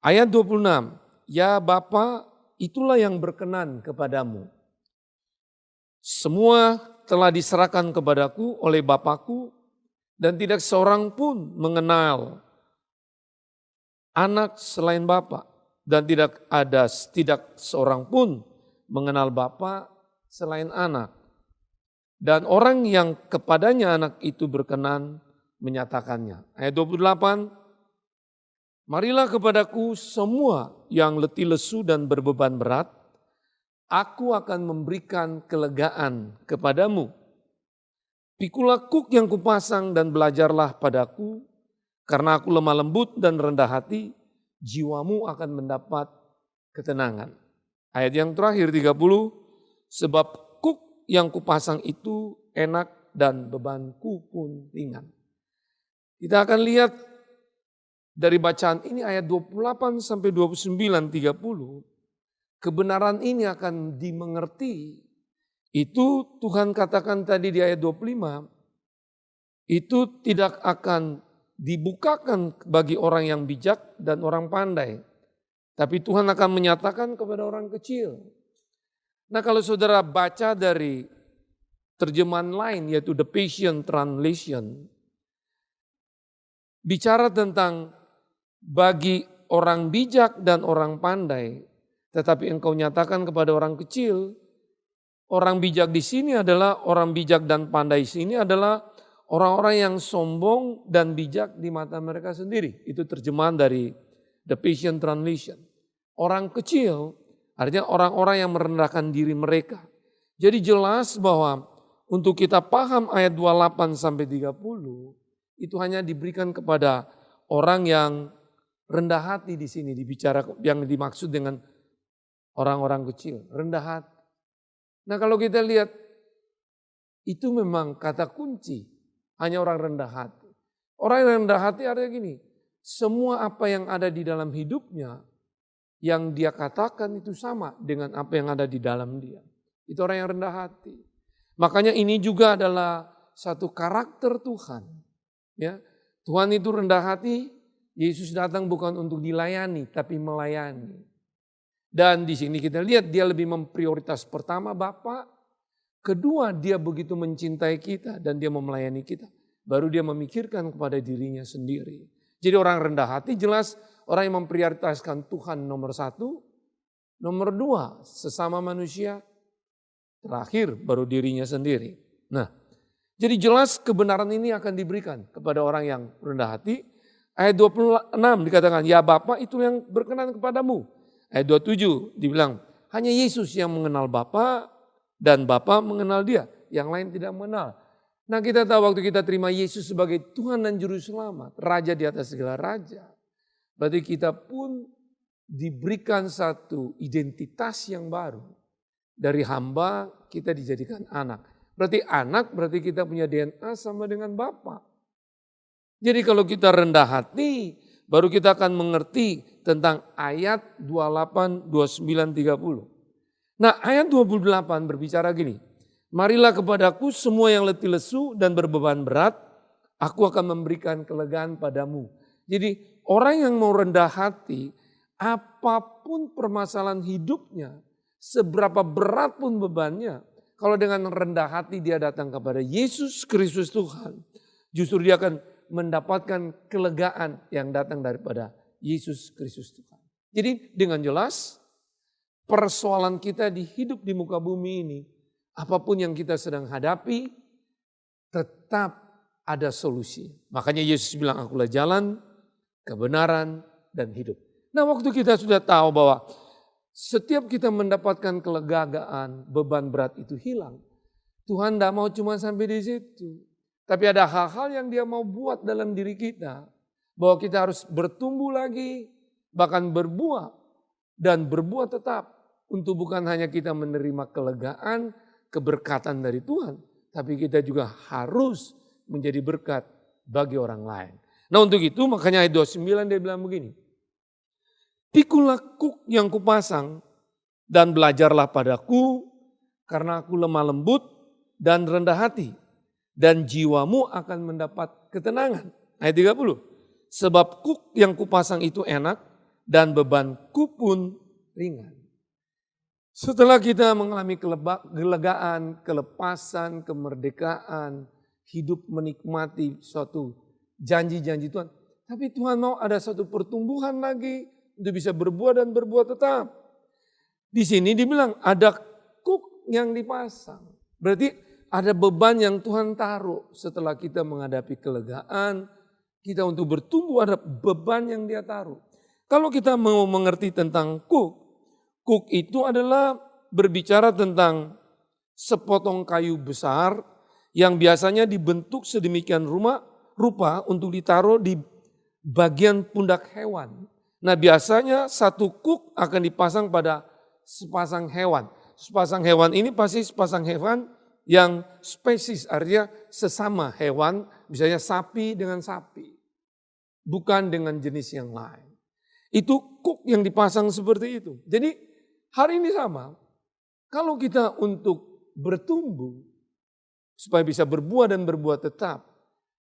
Ayat 26, ya Bapa, itulah yang berkenan kepadamu. Semua telah diserahkan kepadaku oleh Bapakku, dan tidak seorang pun mengenal anak selain Bapa, dan tidak seorang pun mengenal Bapa selain anak. Dan orang yang kepadanya anak itu berkenan menyatakannya. Ayat 28, Marilah kepadaku semua yang letih lesu dan berbeban berat, aku akan memberikan kelegaan kepadamu. Pikulah kuk yang kupasang dan belajarlah padaku, karena aku lemah lembut dan rendah hati, jiwamu akan mendapat ketenangan. Ayat yang terakhir 30, sebab kuk yang kupasang itu enak dan bebanku pun ringan. Kita akan lihat dari bacaan ini ayat 28 sampai 29, 30, kebenaran ini akan dimengerti. Itu Tuhan katakan tadi di ayat 25, itu tidak akan dibukakan bagi orang yang bijak dan orang pandai. Tapi Tuhan akan menyatakan kepada orang kecil. Nah, kalau saudara baca dari terjemahan lain yaitu The Passion Translation, bicara tentang bagi orang bijak dan orang pandai, tetapi engkau nyatakan kepada orang kecil. Orang bijak di sini adalah, orang bijak dan pandai di sini adalah orang-orang yang sombong dan bijak di mata mereka sendiri. Itu terjemahan dari The Passion Translation. Orang kecil artinya orang-orang yang merendahkan diri mereka. Jadi jelas bahwa untuk kita paham ayat 28 sampai 30 itu hanya diberikan kepada orang yang rendah hati di sini, dibicara yang dimaksud dengan orang-orang kecil, rendah hati. Nah, kalau kita lihat itu memang kata kunci, hanya orang rendah hati. Orang yang rendah hati artinya gini, semua apa yang ada di dalam hidupnya yang dia katakan itu sama dengan apa yang ada di dalam dia. Itu orang yang rendah hati. Makanya ini juga adalah satu karakter Tuhan. Ya, Tuhan itu rendah hati. Yesus datang bukan untuk dilayani, tapi melayani. Dan di sini kita lihat dia lebih memprioritas pertama Bapa, kedua dia begitu mencintai kita dan dia melayani kita. Baru dia memikirkan kepada dirinya sendiri. Jadi orang rendah hati jelas orang yang memprioritaskan Tuhan nomor satu, nomor dua sesama manusia, terakhir baru dirinya sendiri. Nah, jadi jelas kebenaran ini akan diberikan kepada orang yang rendah hati. Ayat 26 dikatakan, ya Bapa itu yang berkenan kepadamu. Ayat 27 dibilang, hanya Yesus yang mengenal Bapa dan Bapa mengenal dia. Yang lain tidak mengenal. Nah, kita tahu waktu kita terima Yesus sebagai Tuhan dan Juru Selamat, Raja di atas segala raja. Berarti kita pun diberikan satu identitas yang baru. Dari hamba kita dijadikan anak. Berarti anak berarti kita punya DNA sama dengan Bapa. Jadi kalau kita rendah hati, baru kita akan mengerti tentang ayat 28, 29, 30. Nah, ayat 28 berbicara gini. Marilah kepadaku semua yang letih lesu dan berbeban berat, aku akan memberikan kelegaan padamu. Jadi orang yang mau rendah hati, apapun permasalahan hidupnya, seberapa berat pun bebannya, kalau dengan rendah hati dia datang kepada Yesus Kristus Tuhan, justru dia akan mendapatkan kelegaan yang datang daripada Yesus Kristus Tuhan. Jadi dengan jelas persoalan kita di hidup di muka bumi ini, apapun yang kita sedang hadapi, tetap ada solusi. Makanya Yesus bilang, akulah jalan, kebenaran, dan hidup. Nah, waktu kita sudah tahu bahwa setiap kita mendapatkan kelegaan, beban berat itu hilang. Tuhan tidak mau cuma sampai di situ. Tapi ada hal-hal yang dia mau buat dalam diri kita. Bahwa kita harus bertumbuh lagi, bahkan berbuah. Dan berbuah tetap. Untuk bukan hanya kita menerima kelegaan, keberkatan dari Tuhan. Tapi kita juga harus menjadi berkat bagi orang lain. Nah, untuk itu makanya ayat 29 dia bilang begini. Pikulah kuk yang kupasang dan belajarlah padaku karena aku lemah lembut dan rendah hati. Dan jiwamu akan mendapat ketenangan. Ayat 30. Sebab kuk yang kupasang itu enak dan bebanku pun ringan. Setelah kita mengalami kelegaan, kelepasan, kemerdekaan, hidup menikmati suatu janji-janji Tuhan. Tapi Tuhan mau ada satu pertumbuhan lagi untuk bisa berbuah dan berbuah tetap. Di sini dibilang ada kuk yang dipasang. Berarti ada beban yang Tuhan taruh setelah kita menghadapi kelegaan, kita untuk bertumbuh ada beban yang dia taruh. Kalau kita mau mengerti tentang kuk itu adalah berbicara tentang sepotong kayu besar yang biasanya dibentuk sedemikian rupa untuk ditaruh di bagian pundak hewan. Nah biasanya satu kuk akan dipasang pada sepasang hewan. Sepasang hewan ini pasti sepasang hewan yang spesies, artinya sesama hewan, misalnya sapi dengan sapi. Bukan dengan jenis yang lain. Itu kuk yang dipasang seperti itu. Jadi hari ini sama, kalau kita untuk bertumbuh, supaya bisa berbuah dan berbuah tetap,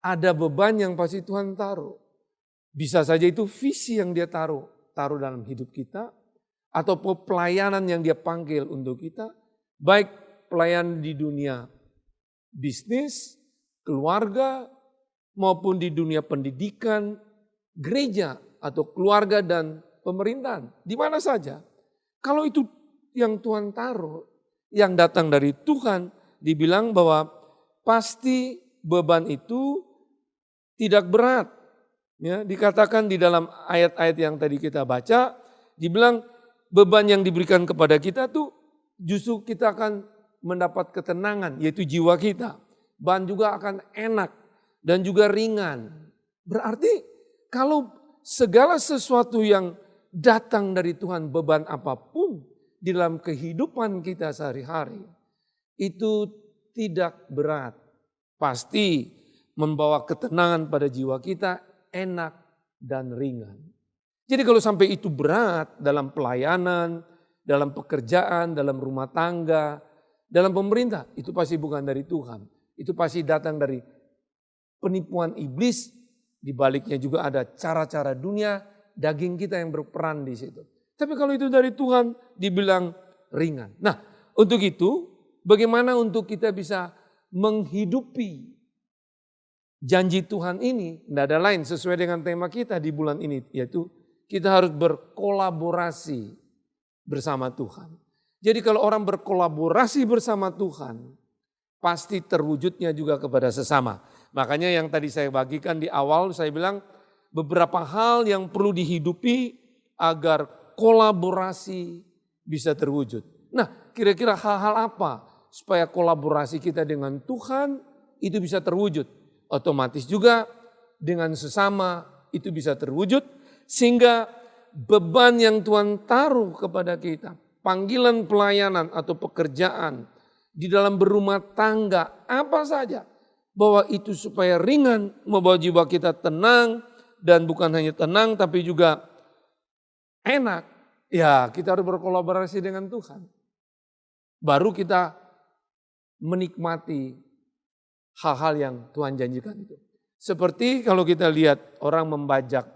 ada beban yang pasti Tuhan taruh. Bisa saja itu visi yang dia taruh dalam hidup kita, atau pelayanan yang dia panggil untuk kita, baik pelayanan di dunia bisnis, keluarga, maupun di dunia pendidikan, gereja, atau keluarga dan pemerintahan. Di mana saja, kalau itu yang Tuhan taruh, yang datang dari Tuhan, dibilang bahwa pasti beban itu tidak berat. Ya, dikatakan di dalam ayat-ayat yang tadi kita baca, dibilang beban yang diberikan kepada kita tuh justru kita akan mendapat ketenangan, yaitu jiwa kita. Bahan juga akan enak dan juga ringan. Berarti kalau segala sesuatu yang datang dari Tuhan, beban apapun di dalam kehidupan kita sehari-hari, itu tidak berat. Pasti membawa ketenangan pada jiwa kita, enak dan ringan. Jadi kalau sampai itu berat dalam pelayanan, dalam pekerjaan, dalam rumah tangga, dalam pemerintah, itu pasti bukan dari Tuhan. Itu pasti datang dari penipuan iblis, di baliknya juga ada cara-cara dunia, daging kita yang berperan di situ. Tapi kalau itu dari Tuhan, dibilang ringan. Nah, untuk itu, bagaimana untuk kita bisa menghidupi janji Tuhan ini? Tidak ada lain sesuai dengan tema kita di bulan ini, yaitu kita harus berkolaborasi bersama Tuhan. Jadi kalau orang berkolaborasi bersama Tuhan, pasti terwujudnya juga kepada sesama. Makanya yang tadi saya bagikan di awal, saya bilang beberapa hal yang perlu dihidupi agar kolaborasi bisa terwujud. Nah, kira-kira hal-hal apa supaya kolaborasi kita dengan Tuhan itu bisa terwujud? Otomatis juga dengan sesama itu bisa terwujud, sehingga beban yang Tuhan taruh kepada kita, panggilan pelayanan atau pekerjaan, di dalam berumah tangga, apa saja, bahwa itu supaya ringan, membawa jiwa kita tenang, dan bukan hanya tenang tapi juga enak. Ya, kita harus berkolaborasi dengan Tuhan. Baru kita menikmati hal-hal yang Tuhan janjikan itu. Seperti kalau kita lihat orang membajak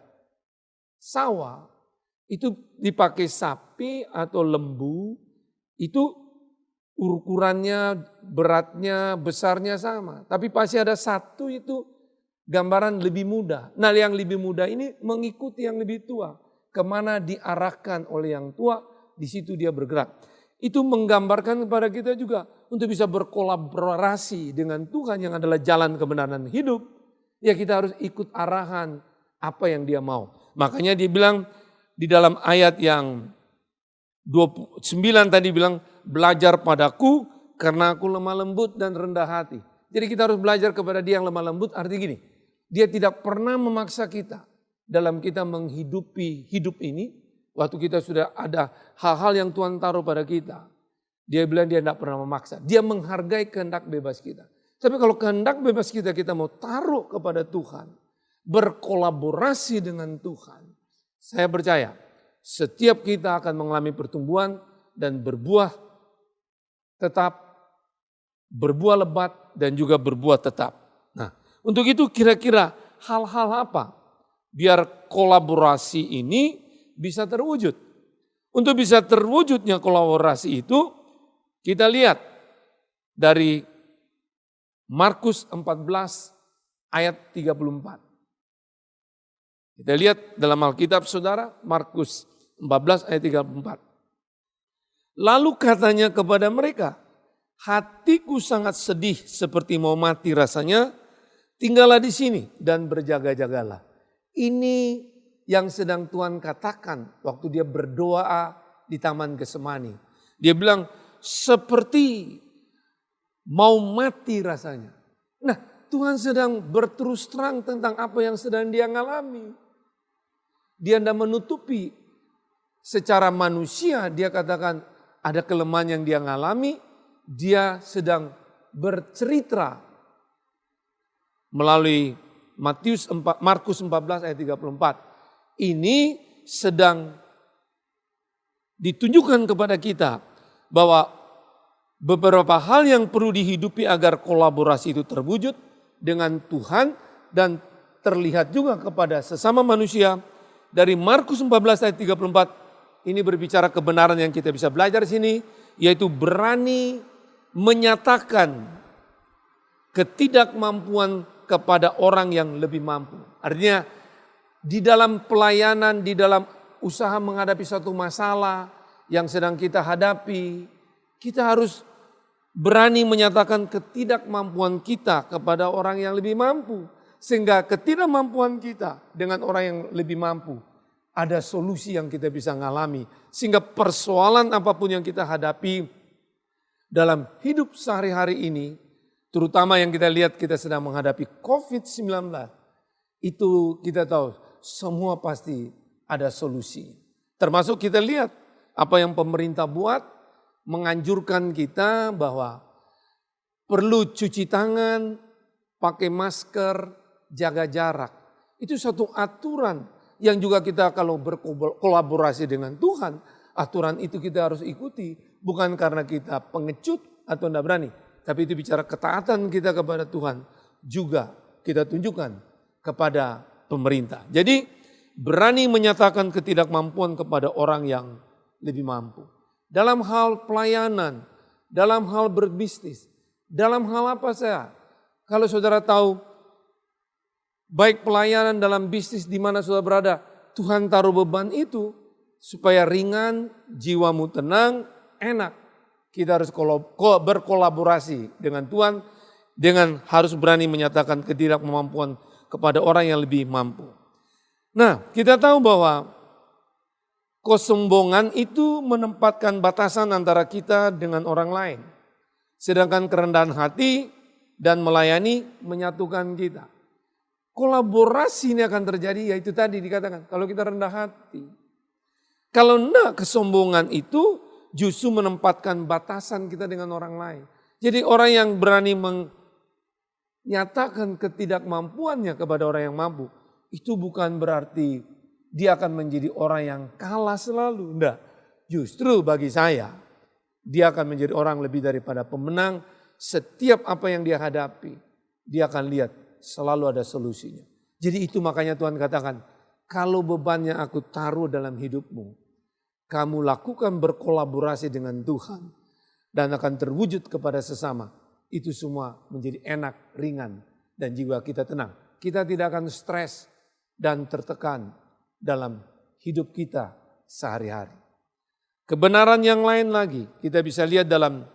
sawah, itu dipakai sapi atau lembu, itu ukurannya, beratnya, besarnya sama. Tapi pasti ada satu itu gambaran lebih muda. Nah yang lebih muda ini mengikuti yang lebih tua. Kemana diarahkan oleh yang tua, di situ dia bergerak. Itu menggambarkan kepada kita juga untuk bisa berkolaborasi dengan Tuhan yang adalah jalan kebenaran hidup. Ya kita harus ikut arahan apa yang dia mau. Makanya dia bilang di dalam ayat yang 29 tadi bilang, belajar padaku karena aku lemah lembut dan rendah hati. Jadi kita harus belajar kepada dia yang lemah lembut, artinya gini, dia tidak pernah memaksa kita dalam kita menghidupi hidup ini. Waktu kita sudah ada hal-hal yang Tuhan taruh pada kita, dia bilang dia tidak pernah memaksa. Dia menghargai kehendak bebas kita. Tapi kalau kehendak bebas kita mau taruh kepada Tuhan, berkolaborasi dengan Tuhan, saya percaya setiap kita akan mengalami pertumbuhan dan berbuah tetap, berbuah lebat dan juga berbuah tetap. Nah, untuk itu kira-kira hal-hal apa biar kolaborasi ini bisa terwujud? Untuk bisa terwujudnya kolaborasi itu, kita lihat dari Markus 14 ayat 34. Kita lihat dalam Alkitab saudara, Markus 14 ayat 34. Lalu katanya kepada mereka, hatiku sangat sedih seperti mau mati rasanya, Tinggallah di sini dan berjaga-jagalah. Ini yang sedang Tuhan katakan waktu dia berdoa di Taman Getsemani. Dia bilang seperti mau mati rasanya. Nah, Tuhan sedang berterus terang tentang apa yang sedang dia alami. Dia tidak menutupi secara manusia, dia katakan ada kelemahan yang dia alami, dia sedang bercerita melalui Markus 14 ayat 34. Ini sedang ditunjukkan kepada kita bahwa beberapa hal yang perlu dihidupi agar kolaborasi itu terwujud dengan Tuhan dan terlihat juga kepada sesama manusia. Dari Markus 14 ayat 34 ini berbicara kebenaran yang kita bisa belajar di sini, yaitu berani menyatakan ketidakmampuan kepada orang yang lebih mampu. Artinya di dalam pelayanan, di dalam usaha menghadapi suatu masalah yang sedang kita hadapi, kita harus berani menyatakan ketidakmampuan kita kepada orang yang lebih mampu. Sehingga ketidakmampuan kita dengan orang yang lebih mampu, ada solusi yang kita bisa ngalami. Sehingga persoalan apapun yang kita hadapi dalam hidup sehari-hari ini, terutama yang kita lihat kita sedang menghadapi COVID-19, itu kita tahu semua pasti ada solusi. Termasuk kita lihat apa yang pemerintah buat, menganjurkan kita bahwa perlu cuci tangan, pakai masker, jaga jarak. Itu satu aturan yang juga kita kalau berkolaborasi dengan Tuhan, aturan itu kita harus ikuti. Bukan karena kita pengecut atau tidak berani, tapi itu bicara ketaatan kita kepada Tuhan. Juga kita tunjukkan kepada pemerintah. Jadi berani menyatakan ketidakmampuan kepada orang yang lebih mampu. Dalam hal pelayanan, dalam hal berbisnis, dalam hal apa saja. Kalau saudara tahu, baik pelayanan dalam bisnis di mana saudara berada, Tuhan taruh beban itu supaya ringan, jiwamu tenang, enak. Kita harus berkolaborasi dengan Tuhan, dengan harus berani menyatakan ketidakmampuan kepada orang yang lebih mampu. Nah, kita tahu bahwa kesombongan itu menempatkan batasan antara kita dengan orang lain. Sedangkan kerendahan hati dan melayani menyatukan kita. Kolaborasi ini akan terjadi, yaitu tadi dikatakan, kalau kita rendah hati. Kalau enggak, kesombongan itu justru menempatkan batasan kita dengan orang lain. Jadi orang yang berani menyatakan ketidakmampuannya kepada orang yang mampu, itu bukan berarti dia akan menjadi orang yang kalah selalu. Enggak, justru bagi saya, dia akan menjadi orang lebih daripada pemenang. Setiap apa yang dia hadapi, dia akan lihat selalu ada solusinya. Jadi itu makanya Tuhan katakan, kalau bebannya aku taruh dalam hidupmu, kamu lakukan berkolaborasi dengan Tuhan dan akan terwujud kepada sesama. Itu semua menjadi enak, ringan, dan jiwa kita tenang. Kita tidak akan stres dan tertekan dalam hidup kita sehari-hari. Kebenaran yang lain lagi kita bisa lihat dalam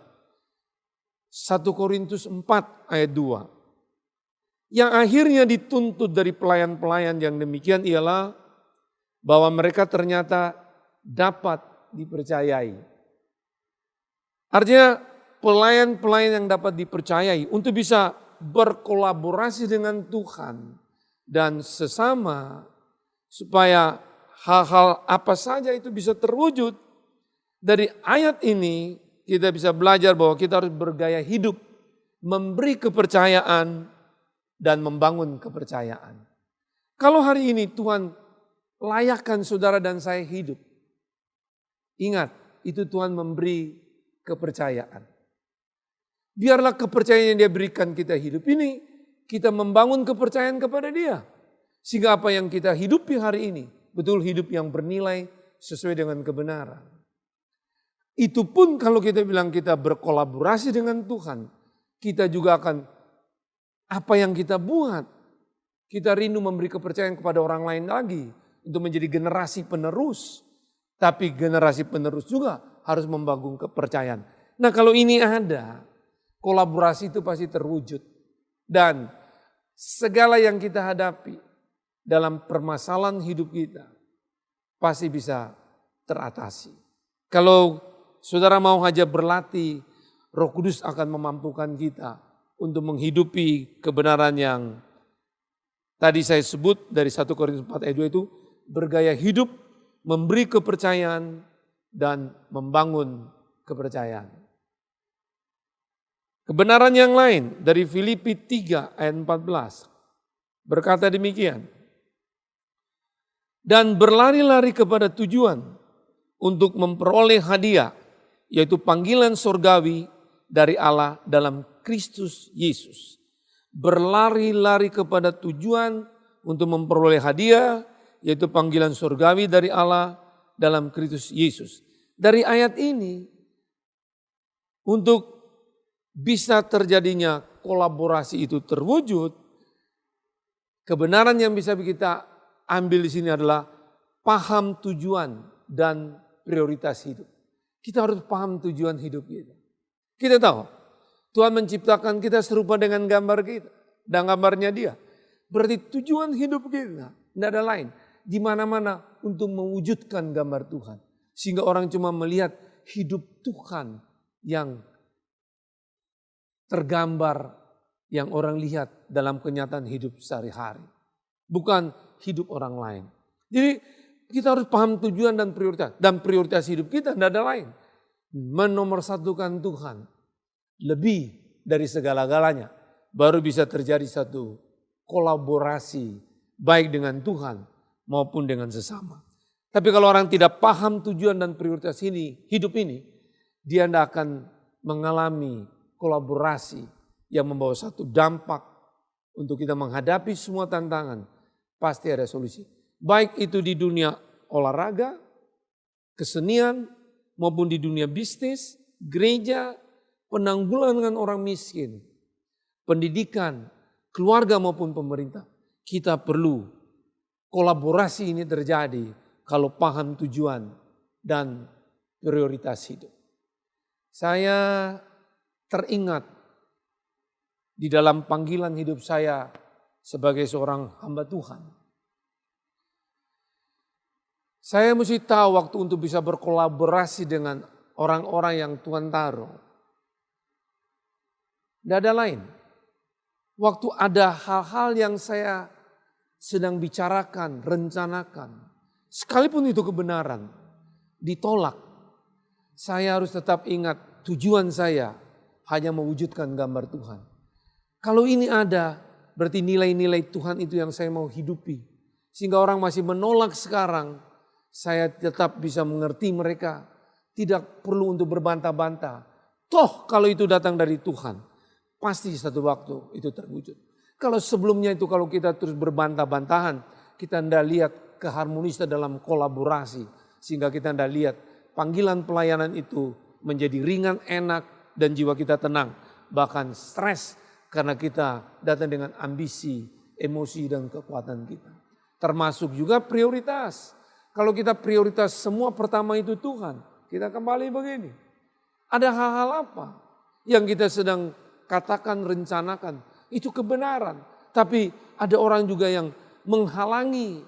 1 Korintus 4 ayat 2. Yang akhirnya dituntut dari pelayan-pelayan yang demikian ialah bahwa mereka ternyata dapat dipercayai. Artinya pelayan-pelayan yang dapat dipercayai untuk bisa berkolaborasi dengan Tuhan dan sesama supaya hal-hal apa saja itu bisa terwujud. Dari ayat ini kita bisa belajar bahwa kita harus bergaya hidup, memberi kepercayaan dan membangun kepercayaan. Kalau hari ini Tuhan layakkan saudara dan saya hidup, ingat itu Tuhan memberi kepercayaan. Biarlah kepercayaan yang dia berikan kita hidup ini, kita membangun kepercayaan kepada dia. Sehingga apa yang kita hidupi hari ini, betul hidup yang bernilai sesuai dengan kebenaran. Itu pun kalau kita bilang kita berkolaborasi dengan Tuhan, kita juga akan apa yang kita buat, kita rindu memberi kepercayaan kepada orang lain lagi untuk menjadi generasi penerus. Tapi generasi penerus juga harus membangun kepercayaan. Nah kalau ini ada, kolaborasi itu pasti terwujud. Dan segala yang kita hadapi dalam permasalahan hidup kita pasti bisa teratasi. Kalau saudara mau aja berlatih, Roh Kudus akan memampukan kita untuk menghidupi kebenaran yang tadi saya sebut dari 1 Korintus 4 ayat 2 itu, bergaya hidup, memberi kepercayaan, dan membangun kepercayaan. Kebenaran yang lain dari Filipi 3 ayat 14 berkata demikian. Dan berlari-lari kepada tujuan untuk memperoleh hadiah, yaitu panggilan surgawi dari Allah dalam Kristus Yesus. Berlari-lari kepada tujuan untuk memperoleh hadiah, yaitu panggilan surgawi dari Allah dalam Kristus Yesus. Dari ayat ini, untuk bisa terjadinya kolaborasi itu terwujud, kebenaran yang bisa kita ambil di sini adalah paham tujuan dan prioritas hidup. Kita harus paham tujuan hidup kita. Kita tahu Tuhan menciptakan kita serupa dengan gambar kita dan gambarnya Dia. Berarti tujuan hidup kita tidak ada lain, di mana-mana untuk mewujudkan gambar Tuhan. Sehingga orang cuma melihat hidup Tuhan yang tergambar, yang orang lihat dalam kenyataan hidup sehari-hari. Bukan hidup orang lain. Jadi kita harus paham tujuan dan prioritas. Dan prioritas hidup kita tidak ada lain. Menomorsatukan Tuhan lebih dari segala-galanya. Baru bisa terjadi satu kolaborasi baik dengan Tuhan maupun dengan sesama. Tapi kalau orang tidak paham tujuan dan prioritas ini, hidup ini, dia tidak akan mengalami kolaborasi yang membawa satu dampak untuk kita menghadapi semua tantangan. Pasti ada solusi. Baik itu di dunia olahraga, kesenian, maupun di dunia bisnis, gereja, penanggulangan orang miskin, pendidikan, keluarga maupun pemerintah. Kita perlu kolaborasi ini terjadi kalau paham tujuan dan prioritas hidup. Saya teringat di dalam panggilan hidup saya sebagai seorang hamba Tuhan. Saya mesti tahu waktu untuk bisa berkolaborasi dengan orang-orang yang Tuhan taruh. Tidak ada lain. Waktu ada hal-hal yang saya sedang bicarakan, rencanakan, sekalipun itu kebenaran, ditolak. Saya harus tetap ingat tujuan saya hanya mewujudkan gambar Tuhan. Kalau ini ada, berarti nilai-nilai Tuhan itu yang saya mau hidupi. Sehingga orang masih menolak sekarang, saya tetap bisa mengerti mereka. Tidak perlu untuk berbantah-bantah. Toh kalau itu datang dari Tuhan, pasti satu waktu itu terwujud. Kalau sebelumnya itu kalau kita terus berbantah-bantahan, kita tidak lihat keharmonisan dalam kolaborasi. Sehingga kita tidak lihat panggilan pelayanan itu menjadi ringan, enak, dan jiwa kita tenang. Bahkan stres karena kita datang dengan ambisi, emosi, dan kekuatan kita. Termasuk juga prioritas. Kalau kita prioritas semua pertama itu Tuhan, kita kembali begini. Ada hal-hal apa yang kita sedang katakan, rencanakan, itu kebenaran. Tapi ada orang juga yang menghalangi.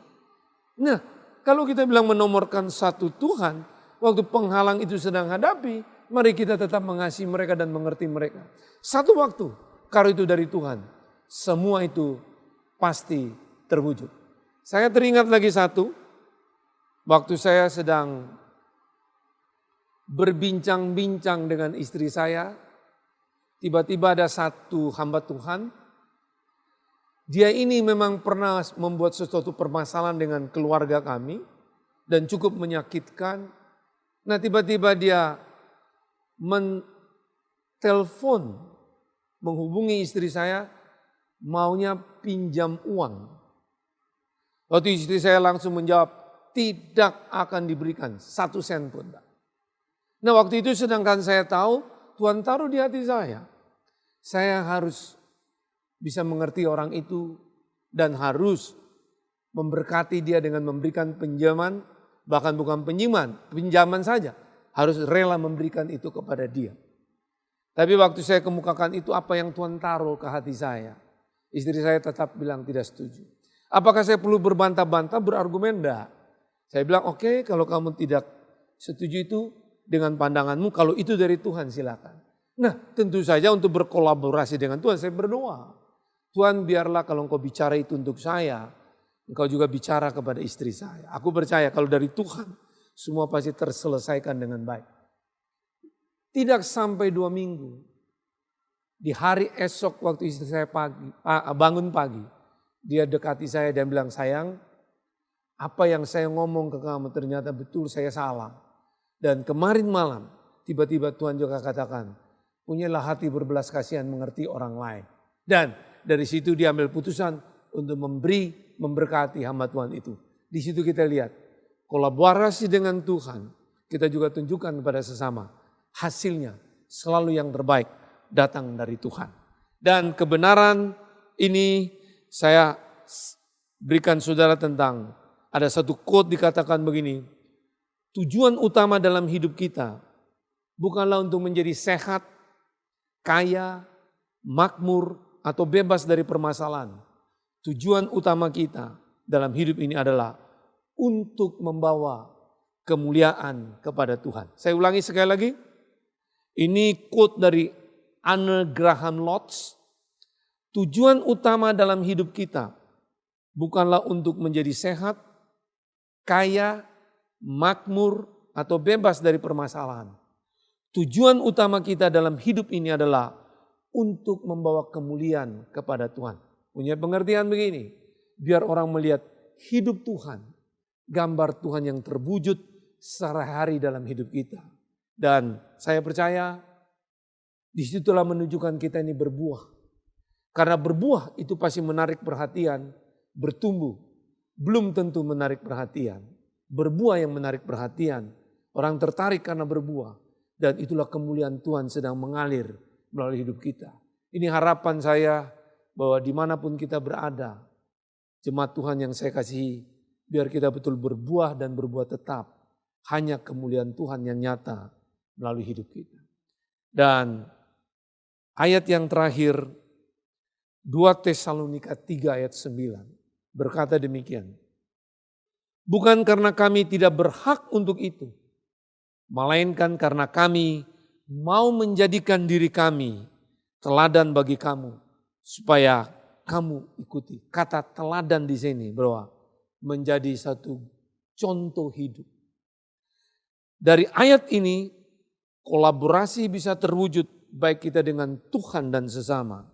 Nah, kalau kita bilang menomorkan satu Tuhan, waktu penghalang itu sedang hadapi, mari kita tetap mengasihi mereka dan mengerti mereka. Satu waktu, kalau itu dari Tuhan, semua itu pasti terwujud. Saya teringat lagi satu, waktu saya sedang berbincang-bincang dengan istri saya, tiba-tiba ada satu hamba Tuhan. Dia ini memang pernah membuat sesuatu permasalahan dengan keluarga kami dan cukup menyakitkan. Nah, tiba-tiba dia menelpon, menghubungi istri saya, maunya pinjam uang. Waktu istri saya langsung menjawab, tidak akan diberikan 1 sen pun. Nah, waktu itu sedangkan saya tahu Tuhan taruh di hati saya harus bisa mengerti orang itu dan harus memberkati dia dengan memberikan pinjaman, bahkan bukan pinjaman saja, harus rela memberikan itu kepada dia. Tapi waktu saya kemukakan itu apa yang Tuhan taruh ke hati saya. Istri saya tetap bilang tidak setuju. Apakah saya perlu berbantah-bantah, berargumen? Enggak. Saya bilang oke, kalau kamu tidak setuju itu dengan pandanganmu, kalau itu dari Tuhan silakan. Nah tentu saja untuk berkolaborasi dengan Tuhan saya berdoa. Tuhan biarlah kalau engkau bicara itu untuk saya, engkau juga bicara kepada istri saya. Aku percaya kalau dari Tuhan semua pasti terselesaikan dengan baik. Tidak sampai 2 minggu, di hari esok waktu istri saya bangun pagi, dia dekati saya dan bilang, sayang, apa yang saya ngomong ke kamu ternyata betul saya salah. Dan kemarin malam tiba-tiba Tuhan juga katakan, punyalah hati berbelas kasihan mengerti orang lain. Dan dari situ dia ambil putusan untuk memberkati hamba Tuhan itu. Di situ kita lihat kolaborasi dengan Tuhan, kita juga tunjukkan kepada sesama. Hasilnya selalu yang terbaik datang dari Tuhan. Dan kebenaran ini saya berikan saudara tentang ada satu quote dikatakan begini, tujuan utama dalam hidup kita bukanlah untuk menjadi sehat, kaya, makmur, atau bebas dari permasalahan. Tujuan utama kita dalam hidup ini adalah untuk membawa kemuliaan kepada Tuhan. Saya ulangi sekali lagi. Ini quote dari Anne Graham Lotz. Tujuan utama dalam hidup kita bukanlah untuk menjadi sehat, kaya, makmur, atau bebas dari permasalahan. Tujuan utama kita dalam hidup ini adalah untuk membawa kemuliaan kepada Tuhan. Punya pengertian begini, biar orang melihat hidup Tuhan, gambar Tuhan yang terwujud sehari-hari dalam hidup kita. Dan saya percaya disitulah menunjukkan kita ini berbuah. Karena berbuah itu pasti menarik perhatian, bertumbuh belum tentu menarik perhatian. Berbuah yang menarik perhatian, orang tertarik karena berbuah. Dan itulah kemuliaan Tuhan sedang mengalir melalui hidup kita. Ini harapan saya bahwa dimanapun kita berada, jemaat Tuhan yang saya kasihi, biar kita betul berbuah dan berbuah tetap. Hanya kemuliaan Tuhan yang nyata melalui hidup kita. Dan ayat yang terakhir, 2 Tesalonika 3 ayat 9 berkata demikian. Bukan karena kami tidak berhak untuk itu, melainkan karena kami mau menjadikan diri kami teladan bagi kamu, supaya kamu ikuti. Kata teladan di sini, bro, menjadi satu contoh hidup. Dari ayat ini, kolaborasi bisa terwujud baik kita dengan Tuhan dan sesama,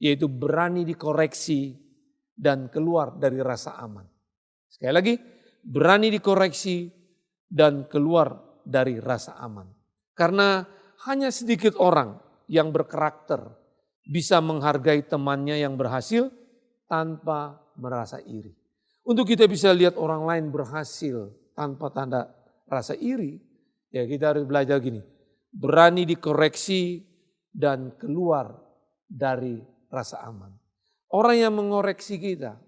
yaitu berani dikoreksi dan keluar dari rasa aman. Sekali lagi, berani dikoreksi dan keluar dari rasa aman. Karena hanya sedikit orang yang berkarakter bisa menghargai temannya yang berhasil tanpa merasa iri. Untuk kita bisa lihat orang lain berhasil tanpa tanda rasa iri, ya kita harus belajar gini, berani dikoreksi dan keluar dari rasa aman. Orang yang mengoreksi kita,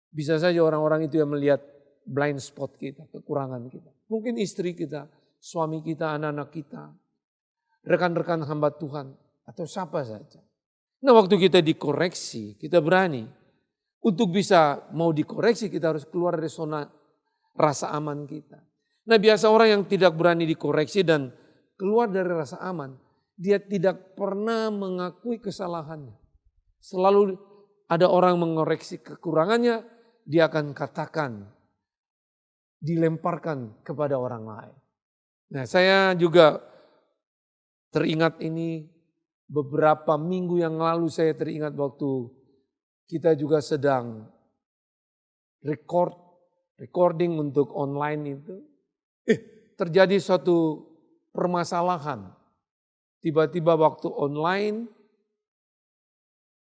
bisa saja orang-orang itu yang melihat blind spot kita, kekurangan kita. Mungkin istri kita, suami kita, anak-anak kita, rekan-rekan hamba Tuhan, atau siapa saja. Nah waktu kita dikoreksi, kita berani. Untuk bisa mau dikoreksi, kita harus keluar dari zona rasa aman kita. Nah biasa orang yang tidak berani dikoreksi dan keluar dari rasa aman, dia tidak pernah mengakui kesalahannya. Selalu ada orang mengoreksi kekurangannya, dia akan katakan, dilemparkan kepada orang lain. Nah saya juga teringat ini beberapa minggu yang lalu, saya teringat waktu kita juga sedang recording untuk online itu. Terjadi suatu permasalahan. Tiba-tiba waktu online,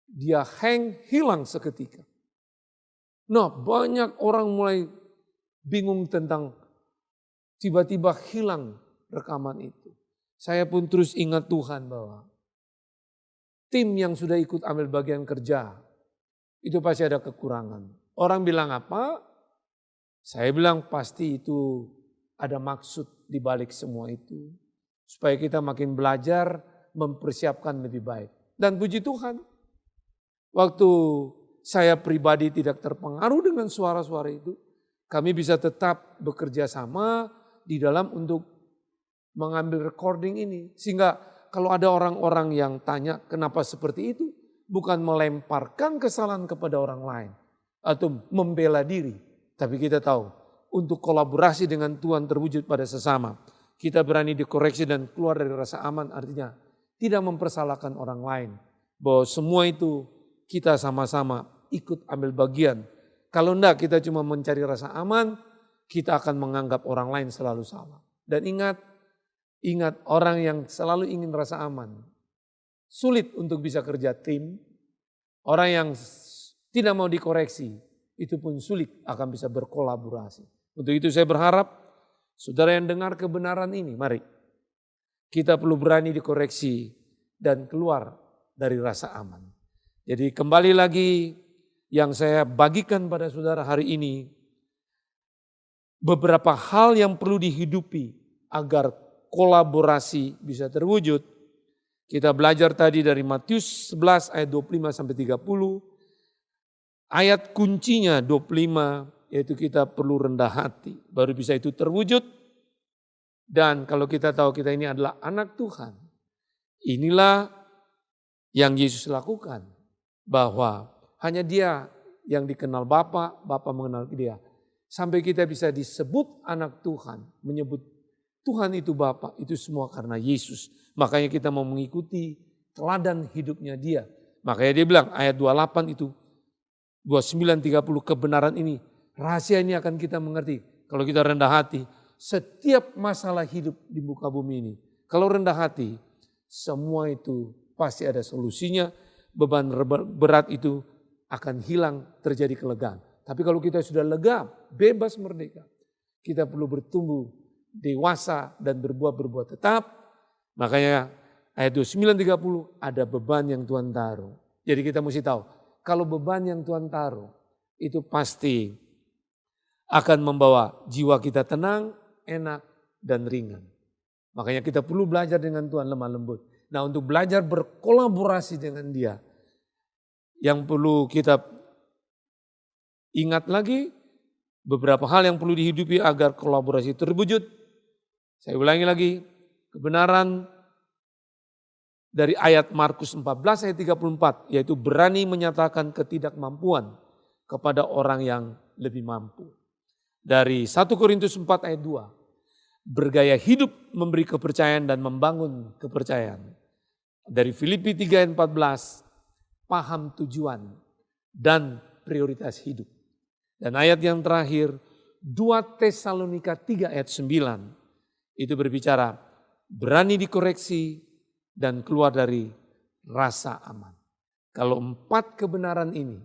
dia hilang seketika. Nah banyak orang mulai bingung tentang tiba-tiba hilang rekaman itu. Saya pun terus ingat Tuhan bahwa tim yang sudah ikut ambil bagian kerja, itu pasti ada kekurangan. Orang bilang apa? Saya bilang pasti itu ada maksud di balik semua itu. Supaya kita makin belajar mempersiapkan lebih baik. Dan puji Tuhan, Waktu saya pribadi tidak terpengaruh dengan suara-suara itu, kami bisa tetap bekerja sama di dalam untuk mengambil recording ini. Sehingga kalau ada orang-orang yang tanya kenapa seperti itu, bukan melemparkan kesalahan kepada orang lain atau membela diri. Tapi kita tahu untuk kolaborasi dengan Tuhan terwujud pada sesama. Kita berani dikoreksi dan keluar dari rasa aman, artinya tidak mempersalahkan orang lain. Bahwa semua itu kita sama-sama ikut ambil bagian. Kalau enggak kita cuma mencari rasa aman, kita akan menganggap orang lain selalu salah. Dan ingat orang yang selalu ingin rasa aman, sulit untuk bisa kerja tim. Orang yang tidak mau dikoreksi, itu pun sulit akan bisa berkolaborasi. Untuk itu saya berharap, saudara yang dengar kebenaran ini, mari kita perlu berani dikoreksi dan keluar dari rasa aman. Jadi kembali lagi yang saya bagikan pada saudara hari ini, beberapa hal yang perlu dihidupi agar kolaborasi bisa terwujud. Kita belajar tadi dari Matius 11 ayat 25 sampai 30. Ayat kuncinya 25 yaitu kita perlu rendah hati, baru bisa itu terwujud. Dan kalau kita tahu kita ini adalah anak Tuhan, inilah yang Yesus lakukan. Bahwa hanya Dia yang dikenal Bapa, Bapa mengenal Dia. Sampai kita bisa disebut anak Tuhan, menyebut Tuhan itu Bapa, itu semua karena Yesus. Makanya kita mau mengikuti teladan hidupnya Dia. Makanya Dia bilang ayat 28 itu, 29, 30 kebenaran ini, rahasia ini akan kita mengerti. Kalau kita rendah hati, setiap masalah hidup di muka bumi ini, kalau rendah hati, semua itu pasti ada solusinya, beban berat itu akan hilang, terjadi kelegaan. Tapi kalau kita sudah lega, bebas merdeka, kita perlu bertumbuh dewasa dan berbuat tetap. Makanya ayat 29-30 ada beban yang Tuhan taruh. Jadi kita mesti tahu, kalau beban yang Tuhan taruh itu pasti akan membawa jiwa kita tenang, enak, dan ringan. Makanya kita perlu belajar dengan Tuhan lemah lembut. Nah, untuk belajar berkolaborasi dengan Dia, yang perlu kita ingat lagi, beberapa hal yang perlu dihidupi agar kolaborasi terwujud. Saya ulangi lagi, kebenaran dari ayat Markus 14 ayat 34, yaitu berani menyatakan ketidakmampuan kepada orang yang lebih mampu. Dari 1 Korintus 4 ayat 2, bergaya hidup memberi kepercayaan dan membangun kepercayaan. Dari Filipi 3 ayat 14, paham tujuan dan prioritas hidup. Dan ayat yang terakhir, 2 Tesalonika 3 ayat 9, itu berbicara berani dikoreksi dan keluar dari rasa aman. Kalau 4 kebenaran ini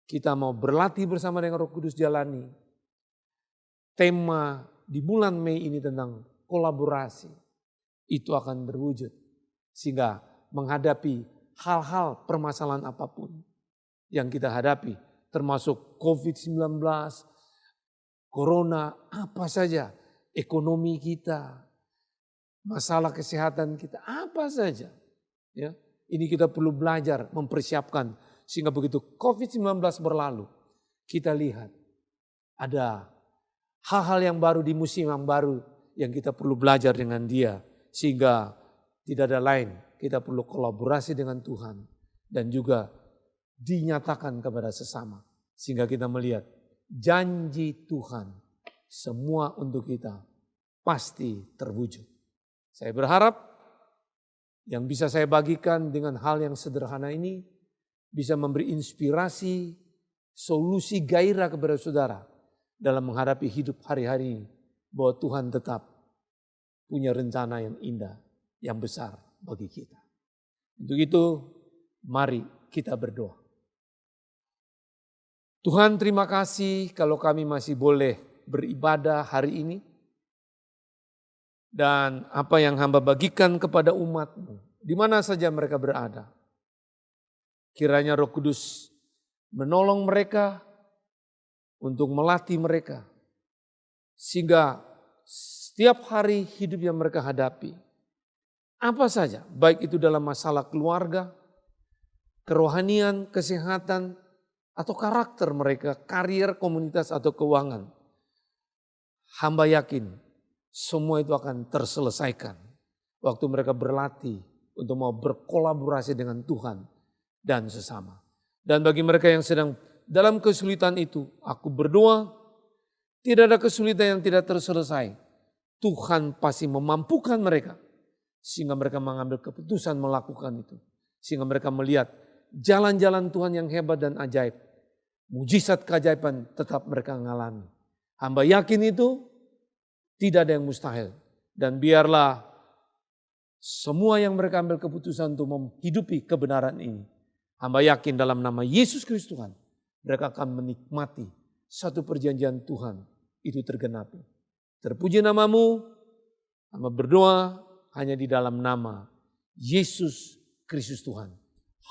kita mau berlatih bersama dengan Roh Kudus jalani, tema di bulan Mei ini tentang kolaborasi, itu akan berwujud. Sehingga menghadapi hal-hal permasalahan apapun yang kita hadapi, termasuk COVID-19, Corona, apa saja, ekonomi kita, masalah kesehatan kita, apa saja. Ya, ini kita perlu belajar, mempersiapkan, sehingga begitu COVID-19 berlalu, kita lihat ada hal-hal yang baru di musim yang baru yang kita perlu belajar dengan Dia, sehingga tidak ada lain, kita perlu kolaborasi dengan Tuhan dan juga dinyatakan kepada sesama, sehingga kita melihat janji Tuhan semua untuk kita pasti terwujud. Saya berharap yang bisa saya bagikan dengan hal yang sederhana ini bisa memberi inspirasi, solusi gairah kepada saudara dalam menghadapi hidup hari-hari ini, bahwa Tuhan tetap punya rencana yang indah, yang besar bagi kita. Untuk itu, mari kita berdoa. Tuhan, terima kasih kalau kami masih boleh beribadah hari ini. Dan apa yang hamba bagikan kepada umat-Mu, di mana saja mereka berada. Kiranya Roh Kudus menolong mereka untuk melatih mereka. Sehingga setiap hari hidup yang mereka hadapi, apa saja, baik itu dalam masalah keluarga, kerohanian, kesehatan, atau karakter mereka, karier, komunitas, atau keuangan. Hamba yakin semua itu akan terselesaikan waktu mereka berlatih untuk mau berkolaborasi dengan Tuhan dan sesama. Dan bagi mereka yang sedang dalam kesulitan itu, aku berdoa tidak ada kesulitan yang tidak terselesai. Tuhan pasti memampukan mereka sehingga mereka mengambil keputusan melakukan itu. Sehingga mereka melihat jalan-jalan Tuhan yang hebat dan ajaib. Mujizat keajaiban tetap mereka mengalami. Hamba yakin itu tidak ada yang mustahil. Dan biarlah semua yang mereka ambil keputusan untuk menghidupi kebenaran ini. Hamba yakin dalam nama Yesus Kristus Tuhan, mereka akan menikmati satu perjanjian Tuhan itu tergenapi. Terpuji namamu, hamba berdoa hanya di dalam nama Yesus Kristus Tuhan.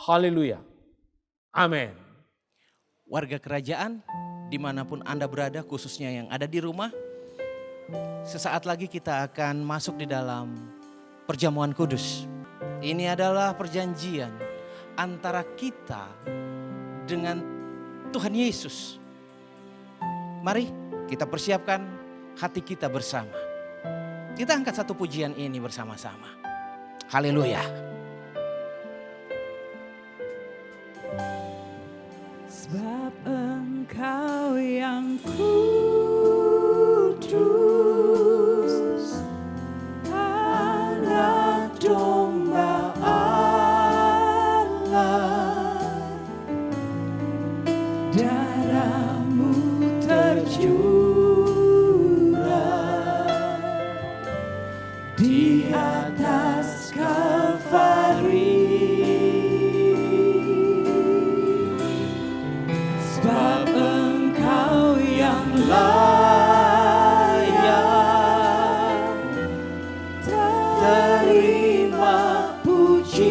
Haleluya. Amin. Warga kerajaan, dimanapun Anda berada, khususnya yang ada di rumah, sesaat lagi kita akan masuk di dalam perjamuan kudus. Ini adalah perjanjian antara kita dengan Tuhan Yesus. Mari kita persiapkan hati kita bersama. Kita angkat satu pujian ini bersama-sama. Haleluya. Sebab Engkau yang kudus, Anak Domba Allah, darah-Mu tercurah di atas Kalvari. Sebab Engkau yang layak terima pujian,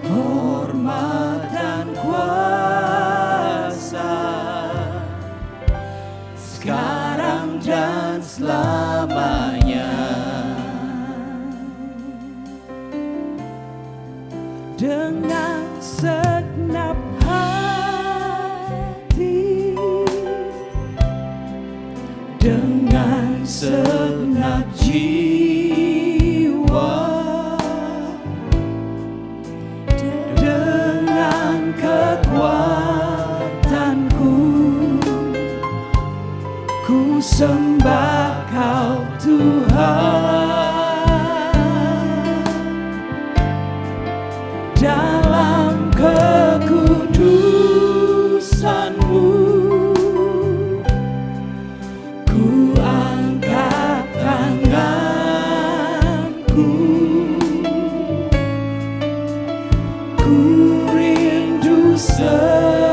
hormat dan kuasa, sekarang dan selamanya. Dengan segenap hati, dengan segenap jiwa, dengan kekuatanku, ku sembah Kau Tuhan. Dalam kekudusan-Mu, ku angkat tanganku, ku rindu selalu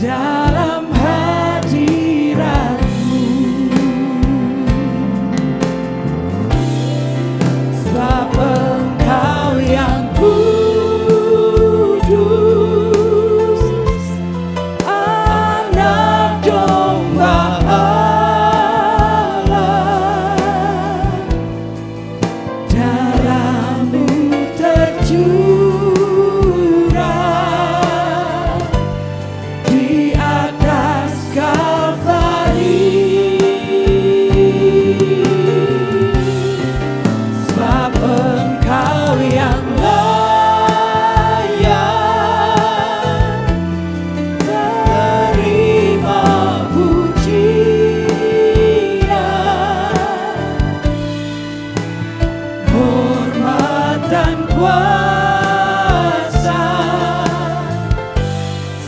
dalam hadirat-Mu. Sebab Engkau yang kudus, Anak Domba Allah, darah-Mu tercurah di atas Kalvari. Sebab Engkau yang layak terima pujian, hormat dan kuasa,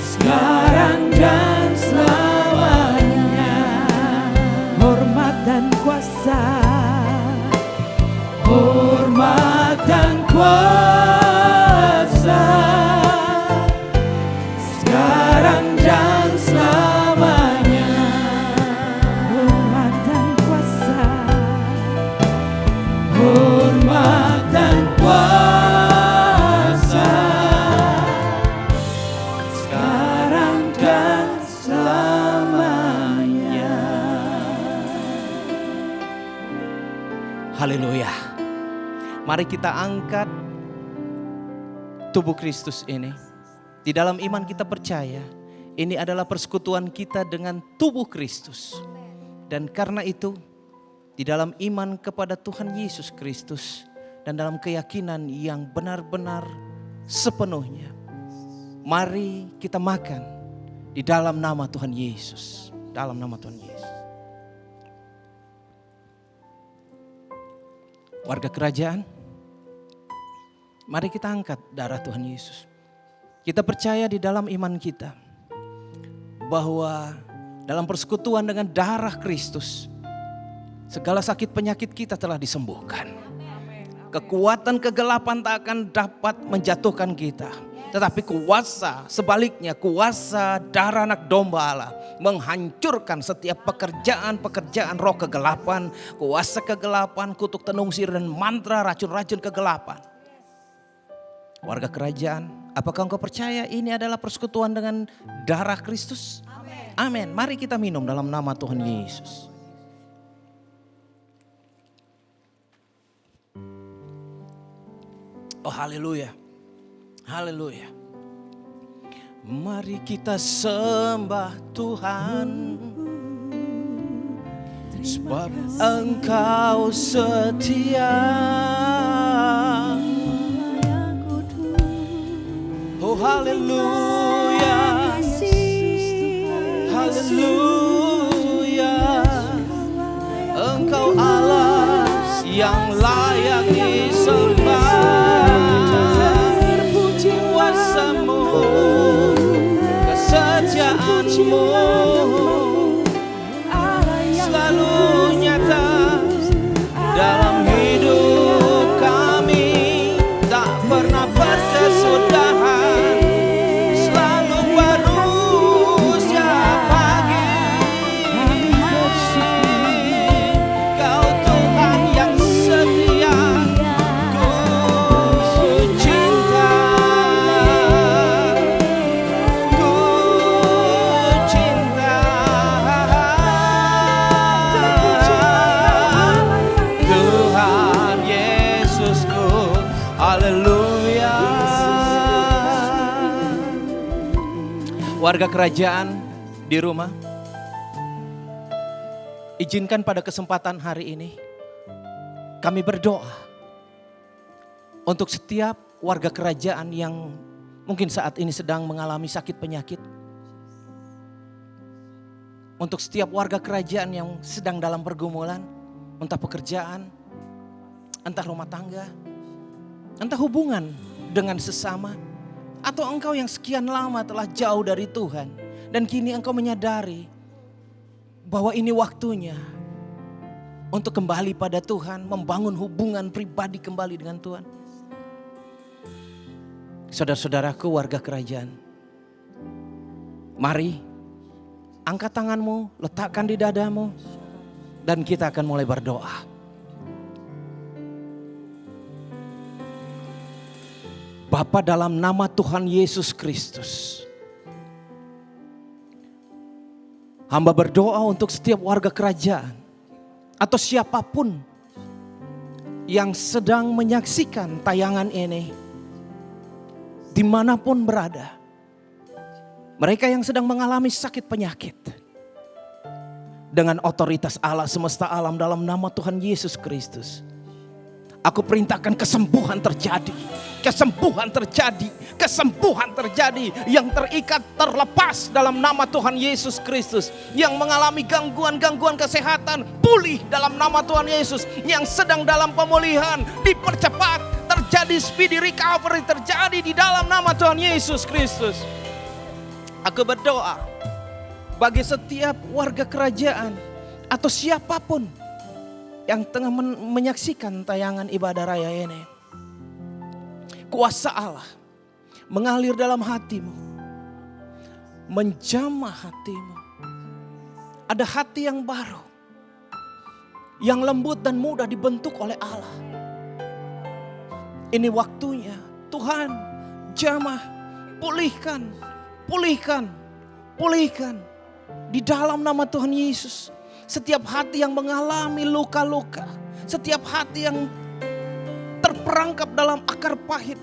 sekarang dan selamanya. Hormat dan kuasa, hormat dan kuasa, sekarang dan selamanya. Hormat dan kuasa, hormat dan kuasa, sekarang dan selamanya. Mari kita angkat tubuh Kristus ini. Di dalam iman kita percaya ini adalah persekutuan kita dengan tubuh Kristus. Dan karena itu di dalam iman kepada Tuhan Yesus Kristus dan dalam keyakinan yang benar-benar sepenuhnya, mari kita makan di dalam nama Tuhan Yesus. Dalam nama Tuhan Yesus. Warga kerajaan, mari kita angkat darah Tuhan Yesus. Kita percaya di dalam iman kita bahwa dalam persekutuan dengan darah Kristus, segala sakit penyakit kita telah disembuhkan. Kekuatan kegelapan tak akan dapat menjatuhkan kita. Tetapi kuasa, sebaliknya kuasa darah anak domba Allah menghancurkan setiap pekerjaan-pekerjaan roh kegelapan, kuasa kegelapan, kutuk tenung sihir dan mantra racun-racun kegelapan. Warga kerajaan, apakah engkau percaya ini adalah persekutuan dengan darah Kristus? Amin. Mari kita minum dalam nama Tuhan Yesus. Oh haleluya. Haleluya. Mari kita sembah Tuhan, sebab Engkau setia. Oh haleluya. Haleluya. Engkau Allah yang layak disembah. Kuasamu, kesetiaanmu selalu nyata dalam hidup kami, tak pernah berkesudahan, selalu baru setiap pagi. Kau Tuhan yang setia, warga kerajaan di rumah, izinkan pada kesempatan hari ini kami berdoa untuk setiap warga kerajaan yang mungkin saat ini sedang mengalami sakit penyakit. Untuk setiap warga kerajaan yang sedang dalam pergumulan, entah pekerjaan, entah rumah tangga, entah hubungan dengan sesama. Atau engkau yang sekian lama telah jauh dari Tuhan dan kini engkau menyadari bahwa ini waktunya untuk kembali pada Tuhan, membangun hubungan pribadi kembali dengan Tuhan. Saudara-saudaraku warga kerajaan, mari angkat tanganmu, letakkan di dadamu dan kita akan mulai berdoa. Bapa, dalam nama Tuhan Yesus Kristus, hamba berdoa untuk setiap warga kerajaan atau siapapun yang sedang menyaksikan tayangan ini, dimanapun berada. Mereka yang sedang mengalami sakit penyakit, dengan otoritas Allah semesta alam dalam nama Tuhan Yesus Kristus, aku perintahkan kesembuhan terjadi. Kesembuhan terjadi, kesembuhan terjadi. Yang terikat terlepas dalam nama Tuhan Yesus Kristus. Yang mengalami gangguan-gangguan kesehatan pulih dalam nama Tuhan Yesus. Yang sedang dalam pemulihan dipercepat, terjadi speedy recovery terjadi di dalam nama Tuhan Yesus Kristus. Aku berdoa bagi setiap warga kerajaan atau siapapun yang tengah menyaksikan tayangan ibadah raya ini. Kuasa Allah mengalir dalam hatimu, menjamah hatimu. Ada hati yang baru, yang lembut dan mudah dibentuk oleh Allah. Ini waktunya Tuhan jamah, pulihkan, pulihkan, pulihkan. Di dalam nama Tuhan Yesus, setiap hati yang mengalami luka-luka, setiap hati yang merangkap dalam akar pahit.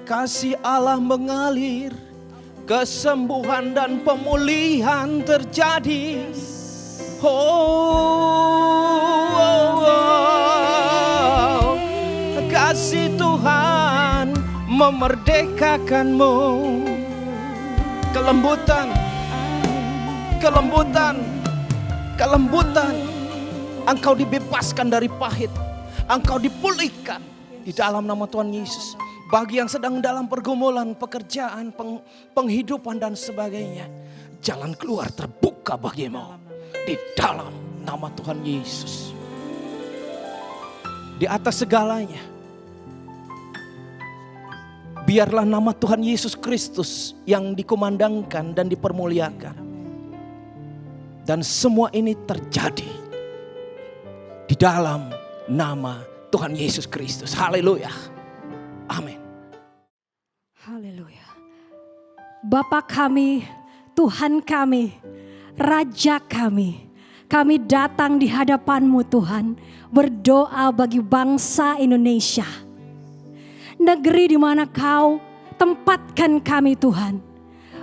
Kasih Allah mengalir, kesembuhan dan pemulihan terjadi. Kasih Tuhan memerdekakanmu. Kelembutan. Engkau dibebaskan dari pahit. Engkau dipulihkan di dalam nama Tuhan Yesus. Bagi yang sedang dalam pergumulan, pekerjaan, penghidupan dan sebagainya, jalan keluar terbuka bagimu di dalam nama Tuhan Yesus. Di atas segalanya, biarlah nama Tuhan Yesus Kristus yang dikumandangkan dan dipermuliakan. Dan semua ini terjadi di dalam nama Tuhan Yesus Kristus. Haleluya. Amin. Haleluya. Bapa kami, Tuhan kami, Raja kami datang di hadapan-Mu Tuhan, berdoa bagi bangsa Indonesia. Negeri di mana Kau tempatkan kami Tuhan,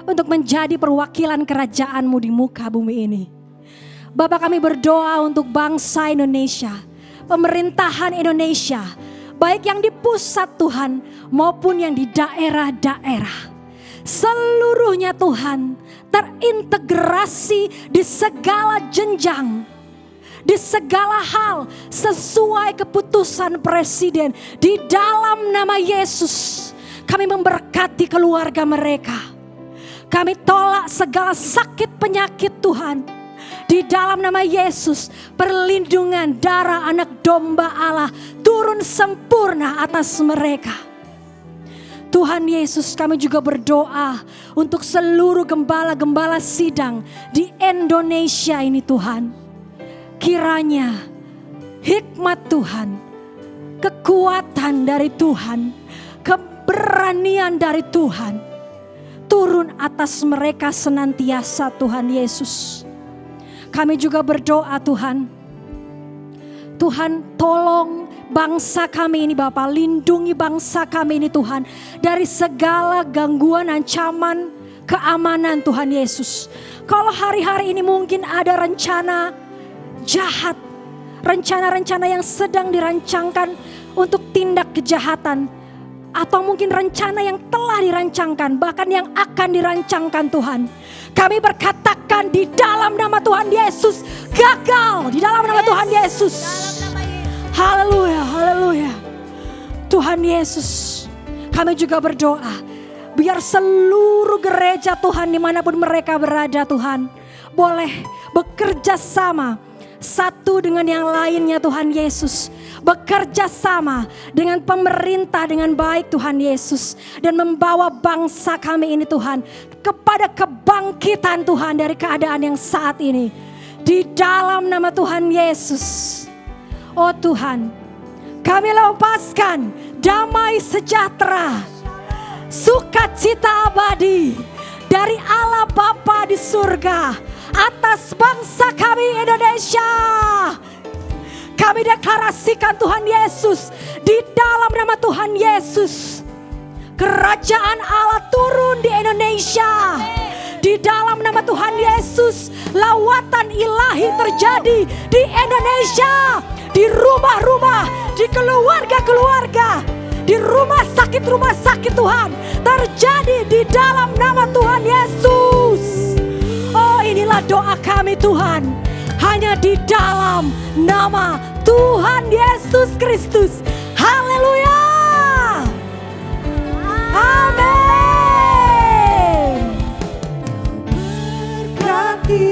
untuk menjadi perwakilan kerajaan-Mu di muka bumi ini. Bapa, kami berdoa untuk bangsa Indonesia, pemerintahan Indonesia, baik yang di pusat Tuhan maupun yang di daerah-daerah. Seluruhnya Tuhan terintegrasi di segala jenjang, di segala hal sesuai keputusan Presiden. Di dalam nama Yesus kami memberkati keluarga mereka. Kami tolak segala sakit penyakit Tuhan. Di dalam nama Yesus, perlindungan darah anak domba Allah turun sempurna atas mereka. Tuhan Yesus, kami juga berdoa untuk seluruh gembala-gembala sidang di Indonesia ini Tuhan. Kiranya hikmat Tuhan, kekuatan dari Tuhan, keberanian dari Tuhan turun atas mereka senantiasa Tuhan Yesus. Kami juga berdoa Tuhan, tolong bangsa kami ini Bapa, lindungi bangsa kami ini Tuhan dari segala gangguan, ancaman, keamanan Tuhan Yesus. Kalau hari-hari ini mungkin ada rencana jahat, rencana-rencana yang sedang dirancangkan untuk tindak kejahatan, atau mungkin rencana yang telah dirancangkan, bahkan yang akan dirancangkan Tuhan, kami berkatakan di dalam nama Tuhan Yesus, gagal di dalam nama Tuhan Yesus. Haleluya, haleluya. Tuhan Yesus, kami juga berdoa, biar seluruh gereja Tuhan dimanapun mereka berada Tuhan, boleh bekerja sama satu dengan yang lainnya Tuhan Yesus. Bekerja sama dengan pemerintah dengan baik Tuhan Yesus. Dan membawa bangsa kami ini Tuhan kepada kebangkitan Tuhan dari keadaan yang saat ini. Di dalam nama Tuhan Yesus. Oh Tuhan, kami lepaskan damai sejahtera, sukacita abadi dari Allah Bapa di surga atas bangsa kami Indonesia. Kami deklarasikan Tuhan Yesus, di dalam nama Tuhan Yesus, kerajaan Allah turun di Indonesia. Di dalam nama Tuhan Yesus, lawatan ilahi terjadi di Indonesia, di rumah-rumah, di keluarga-keluarga, di rumah sakit Tuhan, terjadi di dalam nama Tuhan Yesus. Oh, inilah doa kami Tuhan, hanya di dalam nama Tuhan Yesus Kristus. Haleluya. Amin. Berkati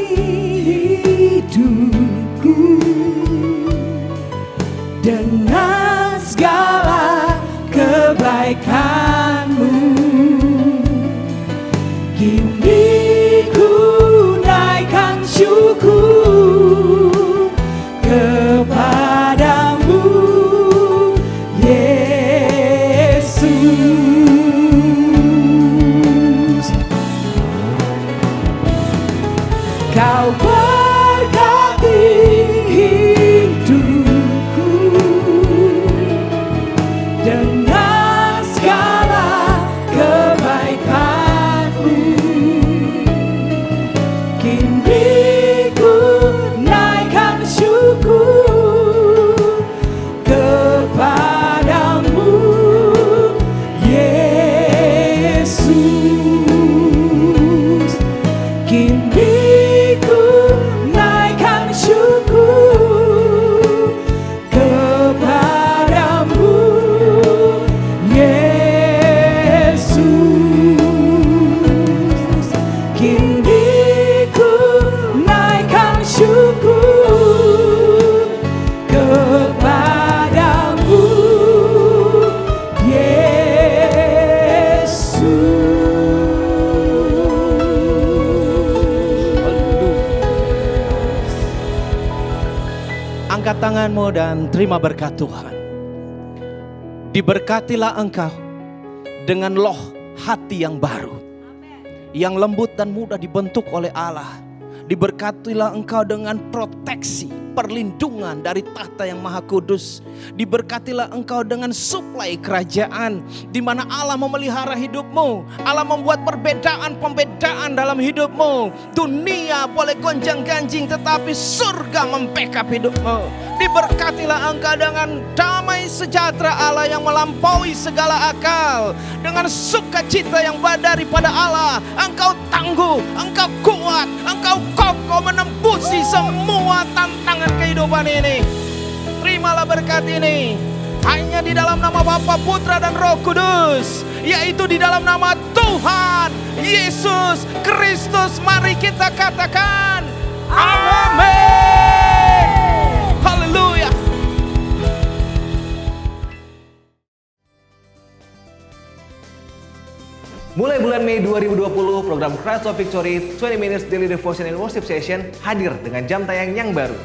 hidupku dengan segala kebaikan-Mu. Kini ku naikkan syukur kepadamu Yesus. dengan segala kebaikan-Mu. Kini ku naikkan syukur kepadamu, Yesus. Kini ku naikkan syukur kepadamu, Yesus. Kini ku naikkan syukur kepadamu, Yesus. Angkat tanganmu dan terima berkat Tuhan. Diberkatilah engkau dengan loh hati yang baru, yang lembut dan mudah dibentuk oleh Allah. Diberkatilah engkau dengan proteksi, perlindungan dari tahta yang maha kudus. Diberkatilah engkau dengan suplai kerajaan, di mana Allah memelihara hidupmu. Allah membuat pembedaan dalam hidupmu. Dunia boleh gonjang-ganjing, tetapi surga membackup hidupmu. Diberkatilah engkau dengan damai sejahtera Allah yang melampaui segala akal. Dengan sukacita yang daripada Allah, engkau tangguh, engkau kuat, engkau kokoh menembusi semua tantangan kehidupan ini. Terimalah berkat ini hanya di dalam nama Bapa, Putra dan Roh Kudus, yaitu di dalam nama Tuhan Yesus Kristus. Mari kita katakan amin. Haleluya. Mulai bulan Mei 2020, program Christ of Victory 20 Minutes Daily Devotion and Worship Session hadir dengan jam tayang yang baru.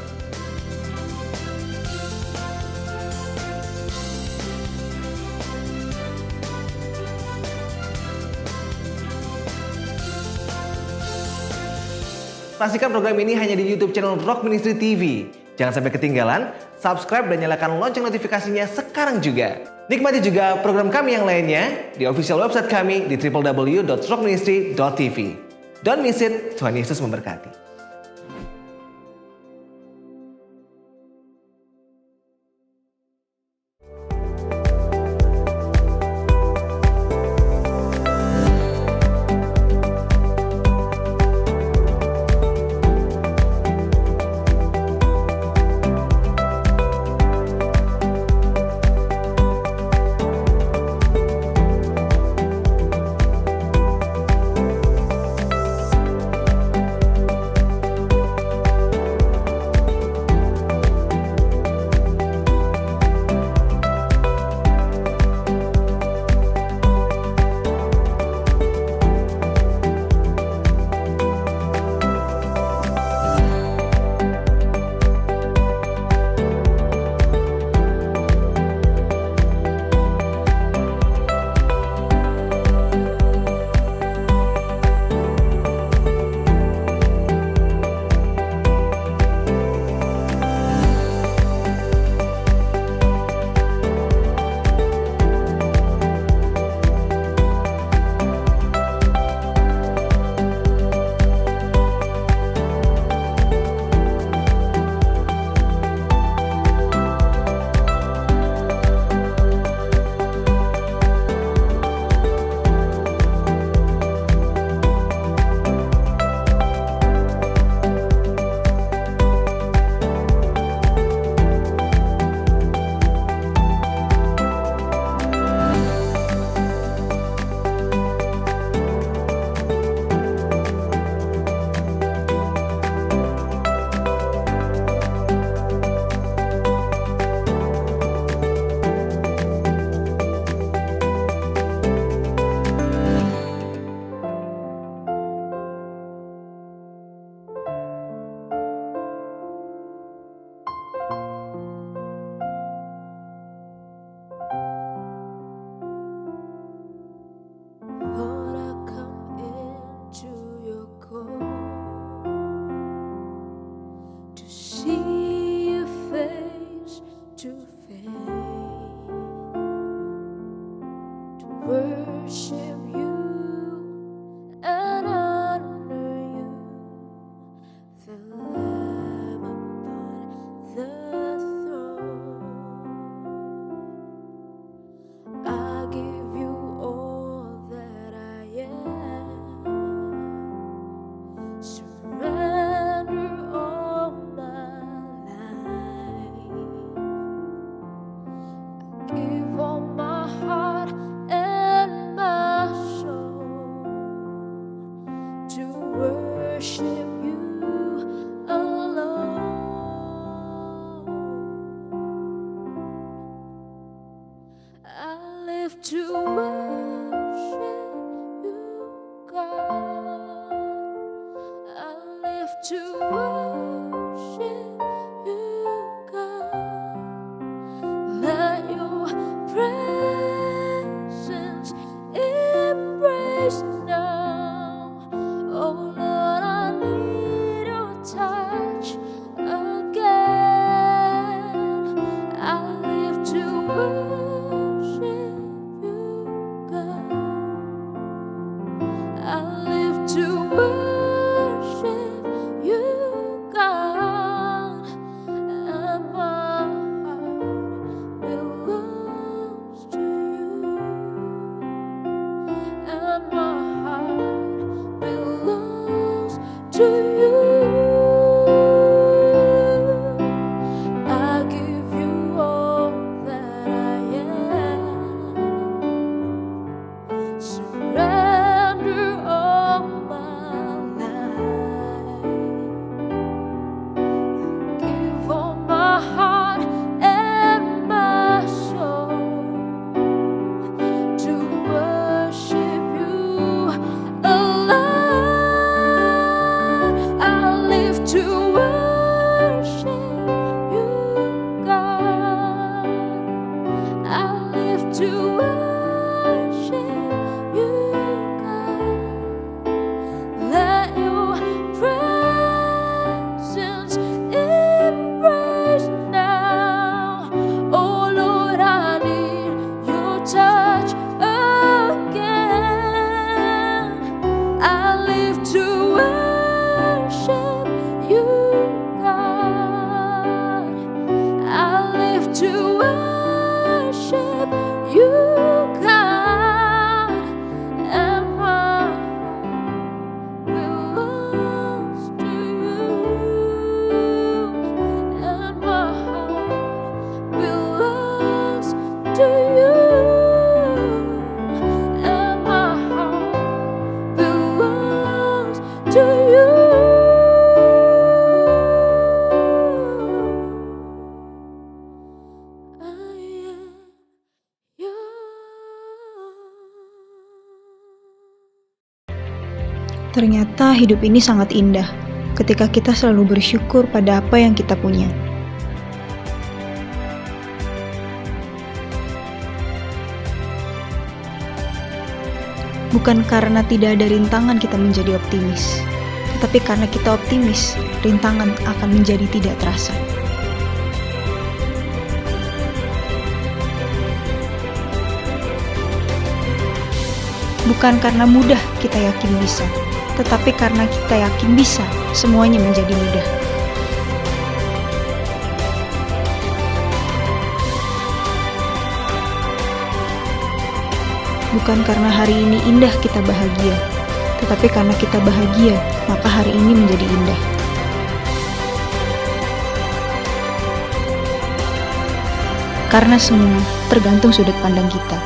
Saksikan program ini hanya di YouTube channel Rock Ministry TV. Jangan sampai ketinggalan, subscribe dan nyalakan lonceng notifikasinya sekarang juga. Nikmati juga program kami yang lainnya di official website kami di www.rockministry.tv. Don't miss it, Tuhan Yesus memberkati. worship you and honor you, the Lamb upon the throne. I give you all that I am, surrender all my life. I give all my heart and my soul to worship you alone. I live to worship you, God. I live to worship you, God. Let your presence embrace now. Oh Lord, I need your touch again. I live to worship you, God. I live to worship you, God. And my heart belongs to you. And my heart belongs to you. I give you all that I am. Surrender all my life. Give all my heart and my soul to worship you alone. I live to worship you, God. I live to worship you, God. Let your presence embrace now. Oh Lord, I need your touch again. I live to worship you, God. I live to worship you, God. And my heart belongs to you. And my heart belongs to you. And my heart belongs to you. I am yours. Ternyata hidup ini sangat indah ketika kita selalu bersyukur pada apa yang kita punya. Bukan karena tidak ada rintangan kita menjadi optimis, tetapi karena kita optimis, rintangan akan menjadi tidak terasa. Bukan karena mudah kita yakin bisa, tetapi karena kita yakin bisa, semuanya menjadi mudah. Bukan karena hari ini indah kita bahagia, tetapi karena kita bahagia, maka hari ini menjadi indah. Karena semua tergantung sudut pandang kita.